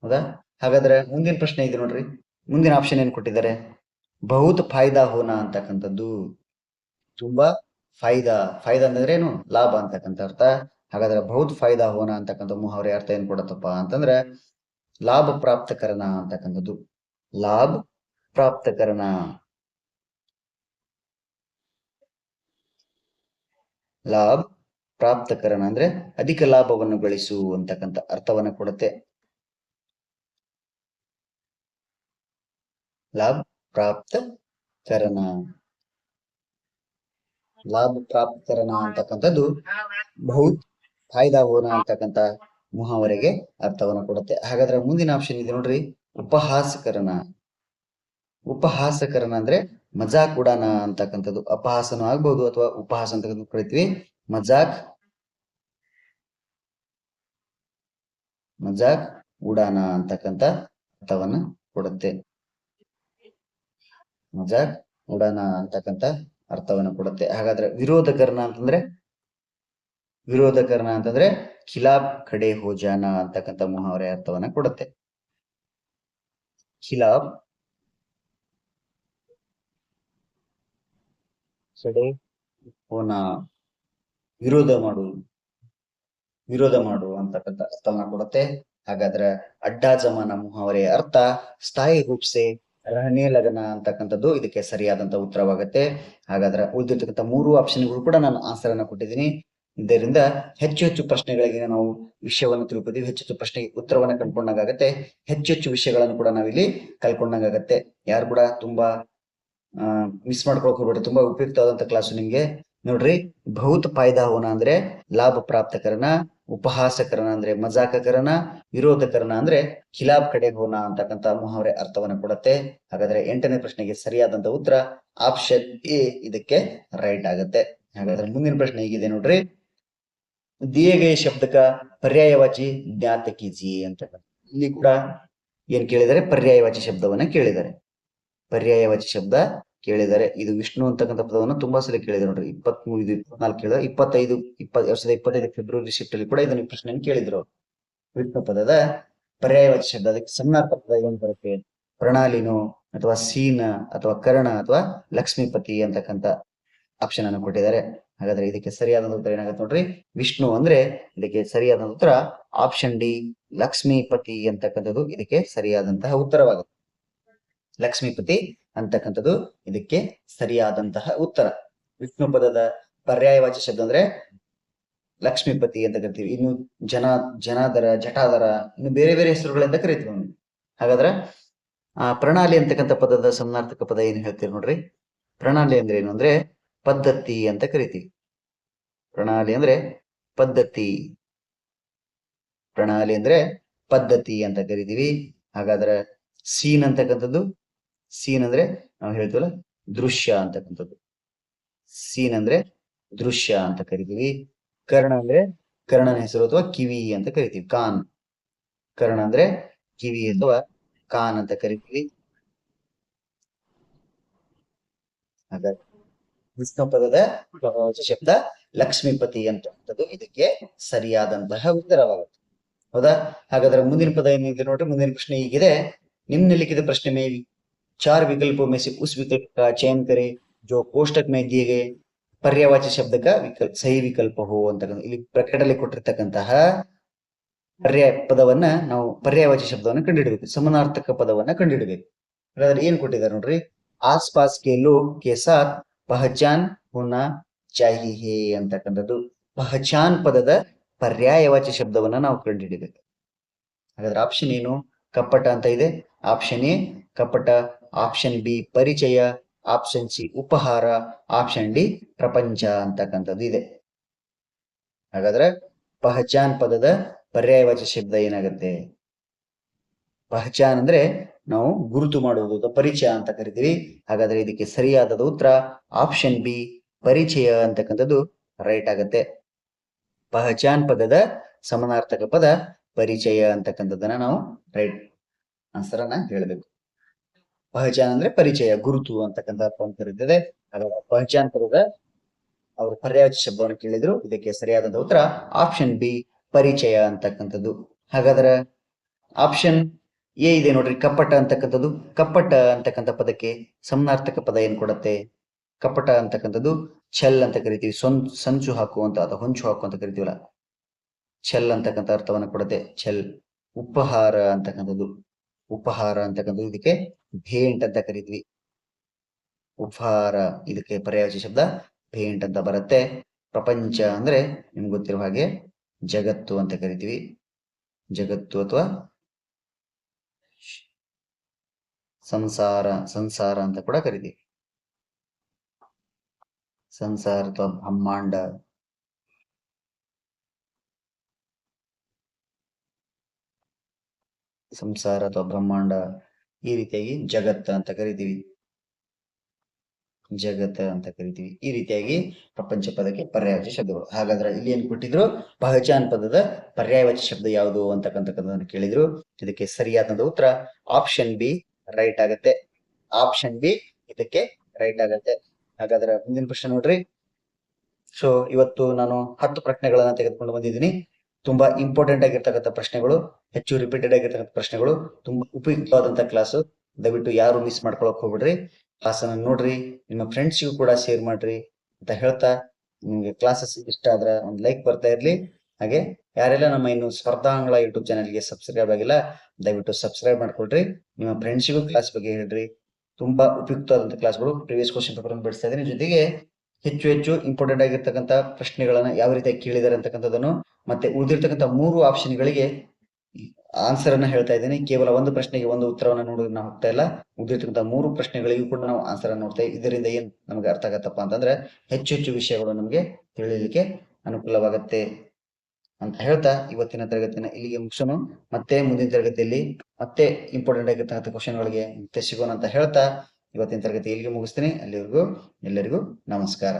ಹೌದಾ? ಹಾಗಾದ್ರೆ ಮುಂದಿನ ಪ್ರಶ್ನೆ ಇದೆ ನೋಡ್ರಿ. ಮುಂದಿನ ಆಪ್ಷನ್ ಏನ್ ಕೊಟ್ಟಿದ್ದಾರೆ? ಬಹುತ್ ಫಾಯ್ದಾ ಹೋನ ಅಂತಕ್ಕಂಥದ್ದು. ತುಂಬಾ ಫಾಯ್ದಾ ಅಂದ್ರೆ ಏನು? ಲಾಭ ಅಂತಕ್ಕಂಥ ಅರ್ಥ. ಹಾಗಾದ್ರೆ ಬಹುತ್ ಫಾಯ್ದಾ ಹೋನ ಅಂತಕ್ಕಂಥ ಮುಹಾವರೆ ಅರ್ಥ ಏನ್ ಕೊಡತ್ತಪ್ಪ ಅಂತಂದ್ರೆ ಲಾಭ ಪ್ರಾಪ್ತಕರಣ ಅಂತಕ್ಕಂಥದ್ದು. ಲಾಭ ಪ್ರಾಪ್ತಕರಣ, ಲಾಭ ಪ್ರಾಪ್ತಕರಣ ಅಂದ್ರೆ ಅಧಿಕ ಲಾಭವನ್ನು ಗಳಿಸು ಅಂತಕ್ಕಂಥ ಅರ್ಥವನ್ನ ಕೊಡುತ್ತೆ. ಲಾಭ ಪ್ರಾಪ್ತಕರಣ, ಲಾಭ ಪ್ರಾಪ್ತಕರಣ ಅಂತಕ್ಕಂಥದ್ದು ಬಹುತ್ ಫಾಯ್ದಾ ಹೋನ ಅಂತಕ್ಕಂಥ ಮುಹಾವರೆಗೆ ಅರ್ಥವನ್ನು ಕೊಡುತ್ತೆ. ಹಾಗಾದ್ರೆ ಮುಂದಿನ ಆಪ್ಷನ್ ಇದೆ ನೋಡ್ರಿ, ಉಪಹಾಸಕರಣ. ಉಪಹಾಸಕರಣ ಅಂದ್ರೆ ಮಜಾಕ್ ಉಡಾನ ಅಂತಕ್ಕಂಥದ್ದು. ಅಪಹಾಸನ ಆಗ್ಬಹುದು ಅಥವಾ ಉಪಹಾಸ ಅಂತ ಕರಿತೀವಿ. ಮಜಾಕ್ ಮಜಾಕ್ ಉಡಾನ ಅಂತಕ್ಕಂಥ ಅರ್ಥವನ್ನ ಕೊಡುತ್ತೆ. ಮಜಾಕ್ ಉಡಾನ ಅಂತಕ್ಕಂಥ ಅರ್ಥವನ್ನ ಕೊಡುತ್ತೆ. ಹಾಗಾದ್ರೆ ವಿರೋಧಕರಣ ಅಂತಂದ್ರೆ ಖಿಲಾಫ್ ಕಡೆ ಹೋ ಜಾನ ಅಂತಕ್ಕಂಥ ಮುಹಾವರೆ ಅರ್ಥವನ್ನ ಕೊಡುತ್ತೆ. ಖಿಲಾಫ್ ಕಡೆ ಹೋನ, ವಿರೋಧ ಮಾಡು ಅಂತಕ್ಕಂಥ ಅರ್ಥವನ್ನ ಕೊಡುತ್ತೆ. ಹಾಗಾದ್ರೆ ಅಡ್ಡಾ ಜಮಾನ ಮುಹಾವರೆಯ ಅರ್ಥ ಸ್ಥಾಯಿ ರೂಪ್ಸೆ ರಹನೆ ಲಗನ ಅಂತಕ್ಕಂಥದ್ದು ಇದಕ್ಕೆ ಸರಿಯಾದಂತ ಉತ್ತರವಾಗುತ್ತೆ. ಹಾಗಾದ್ರೆ ಉಳಿದಿರ್ತಕ್ಕಂಥ 3 ಆಪ್ಷನ್ಗಳು ಕೂಡ ನಾನು ಆನ್ಸರ್ ಅನ್ನ ಕೊಟ್ಟಿದ್ದೀನಿ. ಇದರಿಂದ ಹೆಚ್ಚು ಪ್ರಶ್ನೆಗಳಿಗೆ ನಾವು ವಿಷಯವನ್ನು ತಿಳ್ಕೊತೀವಿ, ಹೆಚ್ಚು ಪ್ರಶ್ನೆಗೆ ಉತ್ತರವನ್ನ ಕಂಡುಕೊಂಡಾಗತ್ತೆ, ಹೆಚ್ಚು ವಿಷಯಗಳನ್ನು ಕೂಡ ನಾವಿಲ್ಲಿ ಕಲ್ಕೊಂಡಾಗತ್ತೆ. ಯಾರು ಕೂಡ ತುಂಬಾ ಮಿಸ್ ಮಾಡ್ಕೊಳಕ್ ಹೋಗ್ಬೇಡಿ, ತುಂಬಾ ಉಪಯುಕ್ತವಾದಂತ ಕ್ಲಾಸು ನಿಮ್ಗೆ. ನೋಡ್ರಿ, ಬಹುತ್ ಫಾಯ್ದಾ ಹೋನ ಅಂದ್ರೆ ಲಾಭ ಪ್ರಾಪ್ತಕರಣ, ಉಪಹಾಸಕರಣ ಅಂದ್ರೆ ಮಜಾಕಕರಣ, ವಿರೋಧಕರಣ ಅಂದ್ರೆ ಖಿಲಾಫ್ ಕಡೆ ಹೋನ ಅಂತಕ್ಕಂಥ ಮುಹಾವರೆ ಅರ್ಥವನ್ನ ಕೊಡುತ್ತೆ. ಹಾಗಾದ್ರೆ 8ನೇ ಪ್ರಶ್ನೆಗೆ ಸರಿಯಾದಂತ ಉತ್ತರ ಆಪ್ಷನ್ ಎ ಇದಕ್ಕೆ ರೈಟ್ ಆಗುತ್ತೆ. ಹಾಗಾದ್ರೆ ಮುಂದಿನ ಪ್ರಶ್ನೆ ಹೀಗಿದೆ ನೋಡ್ರಿ, ದಿಯೇ ಗಯೇ ಶಬ್ದಕ ಪರ್ಯಾಯವಾಚಿ ಜ್ಞಾತ ಕೀಜಿಯೇ ಅಂತ. ಇಲ್ಲಿ ಕೂಡ ಏನ್ ಕೇಳಿದರೆ, ಪರ್ಯಾಯವಾಚಿ ಶಬ್ದವನ್ನ ಕೇಳಿದ್ದಾರೆ. ಪರ್ಯಾಯವಾಚಿ ಶಬ್ದ ಕೇಳಿದರೆ ಇದು ವಿಷ್ಣು ಅಂತಕ್ಕಂಥ ಪದವನ್ನು ತುಂಬಾ ಸಲ ಕೇಳಿದ್ರು ನೋಡ್ರಿ. 23, 24 ಕೇಳಿದ್ರೆ 25 2025 ಫೆಬ್ರವರಿ ಶಿಫ್ಟ್ ಅಲ್ಲಿ ಕೂಡ ಇದನ್ನ ಪ್ರಶ್ನೆಯನ್ನು ಕೇಳಿದ್ರು. ವಿಷ್ಣು ಪದದ ಪರ್ಯಾಯವಾಚಿ ಶಬ್ದ, ಅದಕ್ಕೆ ಸಮಾನಾರ್ಥಕ ಪದ ಏನು ಬರುತ್ತೆ? ಪ್ರಣಾಲಿನೋ ಅಥವಾ ಸೀನ ಅಥವಾ ಕರ್ಣ ಅಥವಾ ಲಕ್ಷ್ಮೀಪತಿ ಅಂತಕ್ಕಂಥ ಆಪ್ಷನ್ ಅನ್ನು ಕೊಟ್ಟಿದ್ದಾರೆ. ಹಾಗಾದ್ರೆ ಇದಕ್ಕೆ ಸರಿಯಾದ ಉತ್ತರ ಏನಾಗುತ್ತೆ ನೋಡ್ರಿ, ವಿಷ್ಣು ಅಂದ್ರೆ ಇದಕ್ಕೆ ಸರಿಯಾದ ಉತ್ತರ ಆಪ್ಷನ್ ಡಿ ಲಕ್ಷ್ಮೀಪತಿ ಅಂತಕ್ಕಂಥದ್ದು ಇದಕ್ಕೆ ಸರಿಯಾದಂತಹ ಉತ್ತರವಾಗುತ್ತೆ. ಲಕ್ಷ್ಮೀಪತಿ ಅಂತಕ್ಕಂಥದ್ದು ಇದಕ್ಕೆ ಸರಿಯಾದಂತಹ ಉತ್ತರ. ವಿಷ್ಣು ಪದದ ಪರ್ಯಾಯವಾಚಿ ಶಬ್ದ ಅಂದ್ರೆ ಲಕ್ಷ್ಮೀಪತಿ ಅಂತ ಕರಿತೀವಿ. ಇನ್ನು ಜನಾದರ, ಜಟಾದರ, ಇನ್ನು ಬೇರೆ ಹೆಸರುಗಳಿಂದ ಕರಿತೀವಿ ನಾವು. ಹಾಗಾದ್ರೆ ಪ್ರಣಾಲಿ ಅಂತಕ್ಕಂಥ ಪದದ ಸಮಾನಾರ್ಥಕ ಪದ ಏನ್ ಹೇಳ್ತೀವಿ ನೋಡ್ರಿ. ಪ್ರಣಾಲಿ ಅಂದ್ರೆ ಏನು ಅಂದ್ರೆ ಪದ್ಧತಿ ಅಂತ ಕರಿತೀವಿ. ಪ್ರಣಾಲಿ ಅಂದ್ರೆ ಪದ್ಧತಿ, ಪ್ರಣಾಲಿ ಅಂದ್ರೆ ಪದ್ಧತಿ ಅಂತ ಕರಿತೀವಿ. ಹಾಗಾದ್ರೆ ಸೀನ್ ಅಂತಕ್ಕಂಥದ್ದು, ಸೀನ್ ಅಂದ್ರೆ ನಾವು ಹೇಳ್ತೀವಲ್ಲ ದೃಶ್ಯ ಅಂತಕ್ಕಂಥದ್ದು, ಸೀನ್ ಅಂದ್ರೆ ದೃಶ್ಯ ಅಂತ ಕರಿತೀವಿ. ಕರ್ಣ ಅಂದ್ರೆ ಕರ್ಣನ ಹೆಸರು ಅಥವಾ ಕಿವಿ ಅಂತ ಕರಿತೀವಿ. ಕಾನ್, ಕರ್ಣ ಅಂದ್ರೆ ಕಿವಿ ಅಥವಾ ಕಾನ್ ಅಂತ ಕರಿತೀವಿ. ಹಾಗಾದ್ರೆ ವಿಷ್ಣು ಪದದ ಶಬ್ದ ಲಕ್ಷ್ಮೀಪತಿ ಅಂತಕ್ಕಂಥದ್ದು ಇದಕ್ಕೆ ಸರಿಯಾದಂತಹ ಉತ್ತರವಾಗುತ್ತೆ. ಹೌದಾ? ಹಾಗಾದ್ರೆ ಮುಂದಿನ ಪದ ಏನಿದೆ ನೋಡ್ರಿ, ಮುಂದಿನ ಪ್ರಶ್ನೆ ಹೀಗಿದೆ, निम्नलिखित प्रश्न में 4 विकल्पों में से उस विकल्प का चयन करें जो कोष्टक में दिए गए पर्यायवाची शब्द का सही विकल्प हो ಅಂತಕ್ಕಂಥ. ಇಲ್ಲಿ ಬ್ರಾಕೆಟ್ ಕೊಟ್ಟಿರ್ತಕ್ಕಂತಹ ಪರ್ಯಾಯ ಪದವನ್ನ ನಾವು ಪರ್ಯಾಯವಾಚಿ ಶಬ್ದವನ್ನ ಕಂಡುಹಿಡಬೇಕು, ಸಮಾನಾರ್ಥಕ ಪದವನ್ನ ಕಂಡುಹಿಡಬೇಕು. ಹಾಗಾದ್ರೆ ಏನ್ ಕೊಟ್ಟಿದ್ದಾರೆ ನೋಡ್ರಿ, ಆಸ್ ಪಾಸ್ ಕೆ ಲೋಗ್ ಕೆ ಸಾಥ್ ಪಹಚಾನ್ ಹೋನಾ ಚಾಹಿಯೇ ಅಂತಕ್ಕಂಥದ್ದು. ಪಹಚಾನ್ ಪದದ ಪರ್ಯಾಯವಾಚಿ ಶಬ್ದವನ್ನ ನಾವು ಕಂಡುಹಿಡಬೇಕು. ಹಾಗಾದ್ರೆ ಆಪ್ಷನ್ ಏನು? ಕಪ್ಪಟ ಅಂತ ಇದೆ. ಆಪ್ಷನ್ ಎ ಕಪ್ಪಟ, ಆಪ್ಷನ್ ಬಿ ಪರಿಚಯ, ಆಪ್ಷನ್ ಸಿ ಉಪಹಾರ, ಆಪ್ಷನ್ ಡಿ ಪ್ರಪಂಚ ಅಂತಕ್ಕಂಥದ್ದು ಇದೆ. ಹಾಗಾದ್ರೆ ಪಹಚಾನ್ ಪದದ ಪರ್ಯಾಯವಾಚಿ ಶಬ್ದ ಏನಾಗುತ್ತೆ? ಪಹಚಾನ್ ಅಂದ್ರೆ ನಾವು ಗುರುತು ಮಾಡುವುದು, ಪರಿಚಯ ಅಂತ ಕರಿತೀವಿ. ಹಾಗಾದ್ರೆ ಇದಕ್ಕೆ ಸರಿಯಾದ ಉತ್ತರ ಆಪ್ಷನ್ ಬಿ ಪರಿಚಯ ಅಂತಕ್ಕಂಥದ್ದು ರೈಟ್ ಆಗತ್ತೆ. ಪಹಚಾನ್ ಪದದ ಸಮಾನಾರ್ಥಕ ಪದ ಪರಿಚಯ ಅಂತಕ್ಕಂಥದ್ದನ್ನ ನಾವು ರೈಟ್ ಆನ್ಸರ್ ಅನ್ನ ಹೇಳಬೇಕು. ಪಹಚಾನ್ ಅಂದ್ರೆ ಪರಿಚಯ, ಗುರುತು ಅಂತಕ್ಕಂಥ ಅರ್ಥವನ್ನು ಕರೀತದೆ. ಹಾಗಾದ್ರೆ ಪಹಚಾನ್ ಪದದ ಅವರು ಪರ್ಯಾಯವಾಚಿ ಶಬ್ದವನ್ನು ಕೇಳಿದ್ರು, ಇದಕ್ಕೆ ಸರಿಯಾದಂತಹ ಉತ್ತರ ಆಪ್ಷನ್ ಬಿ ಪರಿಚಯ ಅಂತಕ್ಕಂಥದ್ದು. ಹಾಗಾದ್ರೆ ಆಪ್ಷನ್ ಎ ಇದೆ ನೋಡ್ರಿ, ಕಪ್ಪಟ ಅಂತಕ್ಕಂಥದ್ದು. ಕಪ್ಪಟ ಅಂತಕ್ಕಂಥ ಪದಕ್ಕೆ ಸಮಾನಾರ್ಥಕ ಪದ ಏನ್ ಕೊಡುತ್ತೆ? ಕಪ್ಪಟ ಅಂತಕ್ಕಂಥದ್ದು ಛಲ್ ಅಂತ ಕರಿತೀವಿ, ಸಂಚು ಹಾಕುವಂತ ಅಥವಾ ಹೊಂಚು ಹಾಕುವಂತ ಕರಿತೀವಲ್ಲ, ಛಲ್ ಅಂತಕ್ಕಂಥ ಅರ್ಥವನ್ನ ಕೊಡುತ್ತೆ. ಛಲ್. ಉಪಹಾರ ಅಂತಕ್ಕಂಥದ್ದು, ಉಪಹಾರ ಅಂತಕ್ಕಂಥದ್ದು ಇದಕ್ಕೆ ಭೇಂಟ್ ಅಂತ ಕರಿತೀವಿ. ಉಪಹಾರ ಇದಕ್ಕೆ ಪರ್ಯಾಯವಾಚಿ ಶಬ್ದ ಭೇಂಟ್ ಅಂತ ಬರುತ್ತೆ. ಪ್ರಪಂಚ ಅಂದ್ರೆ ನಿಮ್ಗೆ ಗೊತ್ತಿರುವ ಹಾಗೆ ಜಗತ್ತು ಅಂತ ಕರಿತೀವಿ. ಜಗತ್ತು ಅಥವಾ ಸಂಸಾರ ಅಂತ ಕೂಡ ಕರಿತೀವಿ. ಸಂಸಾರ ಅಥವಾ ಬ್ರಹ್ಮಾಂಡ, ಸಂಸಾರ ಅಥವಾ ಬ್ರಹ್ಮಾಂಡ, ಈ ರೀತಿಯಾಗಿ ಜಗತ್ತ ಅಂತ ಕರಿತೀವಿ. ಜಗತ್ತ ಅಂತ ಕರಿತೀವಿ. ಈ ರೀತಿಯಾಗಿ ಪ್ರಪಂಚ ಪದಕ್ಕೆ ಪರ್ಯಾಯವಾಚಿ ಶಬ್ದಗಳು. ಹಾಗಾದ್ರೆ ಇಲ್ಲಿ ಏನ್ ಕೊಟ್ಟಿದ್ರು, ಪಹಚಾನ್ ಪದದ ಪರ್ಯಾಯವಾಚಿ ಶಬ್ದ ಯಾವುದು ಅಂತಕ್ಕಂಥದ್ದನ್ನು ಕೇಳಿದ್ರು. ಇದಕ್ಕೆ ಸರಿಯಾದ ಉತ್ತರ ಆಪ್ಷನ್ ಬಿ ರೈಟ್ ಆಗತ್ತೆ. ಆಪ್ಷನ್ ಬಿ ಇದಕ್ಕೆ ರೈಟ್ ಆಗತ್ತೆ. ಹಾಗಾದ್ರೆ ಮುಂದಿನ ಪ್ರಶ್ನೆ ನೋಡ್ರಿ. ಸೊ ಇವತ್ತು ನಾನು 10 ಪ್ರಶ್ನೆಗಳನ್ನ ತೆಗೆದುಕೊಂಡು ಬಂದಿದ್ದೀನಿ. ತುಂಬಾ ಇಂಪಾರ್ಟೆಂಟ್ ಆಗಿರ್ತಕ್ಕಂಥ ಪ್ರಶ್ನೆಗಳು, ಹೆಚ್ಚು ರಿಪೀಟೆಡ್ ಆಗಿರ್ತಕ್ಕಂಥ ಪ್ರಶ್ನೆಗಳು, ತುಂಬಾ ಉಪಯುಕ್ತವಾದಂತಹ ಕ್ಲಾಸು. ದಯವಿಟ್ಟು ಯಾರು ಮಿಸ್ ಮಾಡ್ಕೊಳಕ್ ಹೋಗ್ಬಿಡ್ರಿ. ಕ್ಲಾಸ್ ಅನ್ನ ನೋಡ್ರಿ, ನಿಮ್ಮ ಫ್ರೆಂಡ್ಸ್ಗೂ ಕೂಡ ಶೇರ್ ಮಾಡ್ರಿ ಅಂತ ಹೇಳ್ತಾ, ನಿಮ್ಗೆ ಕ್ಲಾಸಸ್ ಇಷ್ಟ ಆದ್ರೆ ಒಂದು ಲೈಕ್ ಬರ್ತಾ ಇರ್ಲಿ. ಹಾಗೆ ಯಾರೆಲ್ಲ ನಮ್ಮ ಇನ್ನು ಸ್ಪರ್ಧಾಂಗಳ ಯೂಟ್ಯೂಬ್ ಚಾನಲ್ಗೆ ಸಬ್ಸ್ಕ್ರೈಬ್ ಆಗಿಲ್ಲ, ದಯವಿಟ್ಟು ಸಬ್ಸ್ಕ್ರೈಬ್ ಮಾಡ್ಕೊಳ್ರಿ. ನಿಮ್ಮ ಫ್ರೆಂಡ್ಸ್ಗೂ ಕ್ಲಾಸ್ ಬಗ್ಗೆ ಹೇಳ್ರಿ. ತುಂಬಾ ಉಪಯುಕ್ತವಾದಂತಹ ಕ್ಲಾಸ್ಗಳು, ಪ್ರೀವಿಯಸ್ ಕ್ವಶನ್ ಪೇಪರ್ ಅನ್ನು ಬಿಡಿಸ್ತಾ ಇದ್ದೀನಿ. ಜೊತೆಗೆ ಹೆಚ್ಚು ಹೆಚ್ಚು ಇಂಪಾರ್ಟೆಂಟ್ ಆಗಿರ್ತಕ್ಕಂಥ ಪ್ರಶ್ನೆಗಳನ್ನ ಯಾವ ರೀತಿಯಾಗಿ ಕೇಳಿದ್ದಾರೆ ಅಂತಕ್ಕಂಥದ್ದನ್ನು, ಮತ್ತೆ ಉಳಿದಿರ್ತಕ್ಕಂಥ 3 ಆಪ್ಷನ್ಗಳಿಗೆ ಆನ್ಸರ್ ಅನ್ನ ಹೇಳ್ತಾ ಇದ್ದೀನಿ. ಕೇವಲ ಒಂದು ಪ್ರಶ್ನೆಗೆ ಒಂದು ಉತ್ತರವನ್ನ ನೋಡೋದು ನಾವು ಹೋಗ್ತಾ ಇಲ್ಲ. ಉಳಿದಿರ್ತಕ್ಕಂಥ 3 ಪ್ರಶ್ನೆಗಳಿಗೂ ಕೂಡ ನಾವು ಆನ್ಸರ್ ಅನ್ನು ನೋಡ್ತಾ ಇದ್ದೀವಿ. ಇದರಿಂದ ಏನ್ ನಮಗೆ ಅರ್ಥ ಆಗತ್ತಪ್ಪ ಅಂತಂದ್ರೆ, ಹೆಚ್ಚು ಹೆಚ್ಚು ವಿಷಯಗಳು ನಮಗೆ ತಿಳಿಯಲಿಕ್ಕೆ ಅನುಕೂಲವಾಗತ್ತೆ ಅಂತ ಹೇಳ್ತಾ ಇವತ್ತಿನ ತರಗತಿನ ಇಲ್ಲಿಗೆ ಮುಗಿಸೋಣ. ಮತ್ತೆ ಮುಂದಿನ ತರಗತಿಯಲ್ಲಿ ಮತ್ತೆ ಇಂಪಾರ್ಟೆಂಟ್ ಆಗಿರ್ತಕ್ಕಂಥ ಕ್ವಶನ್ಗಳಿಗೆ ಮತ್ತೆ ಸಿಗೋಣ ಅಂತ ಹೇಳ್ತಾ ಇವತ್ತಿನ ತರಗತಿ ಇಲ್ಲಿಗೆ ಮುಗಿಸ್ತೀನಿ. ಅಲ್ಲಿವರೆಗೂ ಎಲ್ಲರಿಗೂ ನಮಸ್ಕಾರ.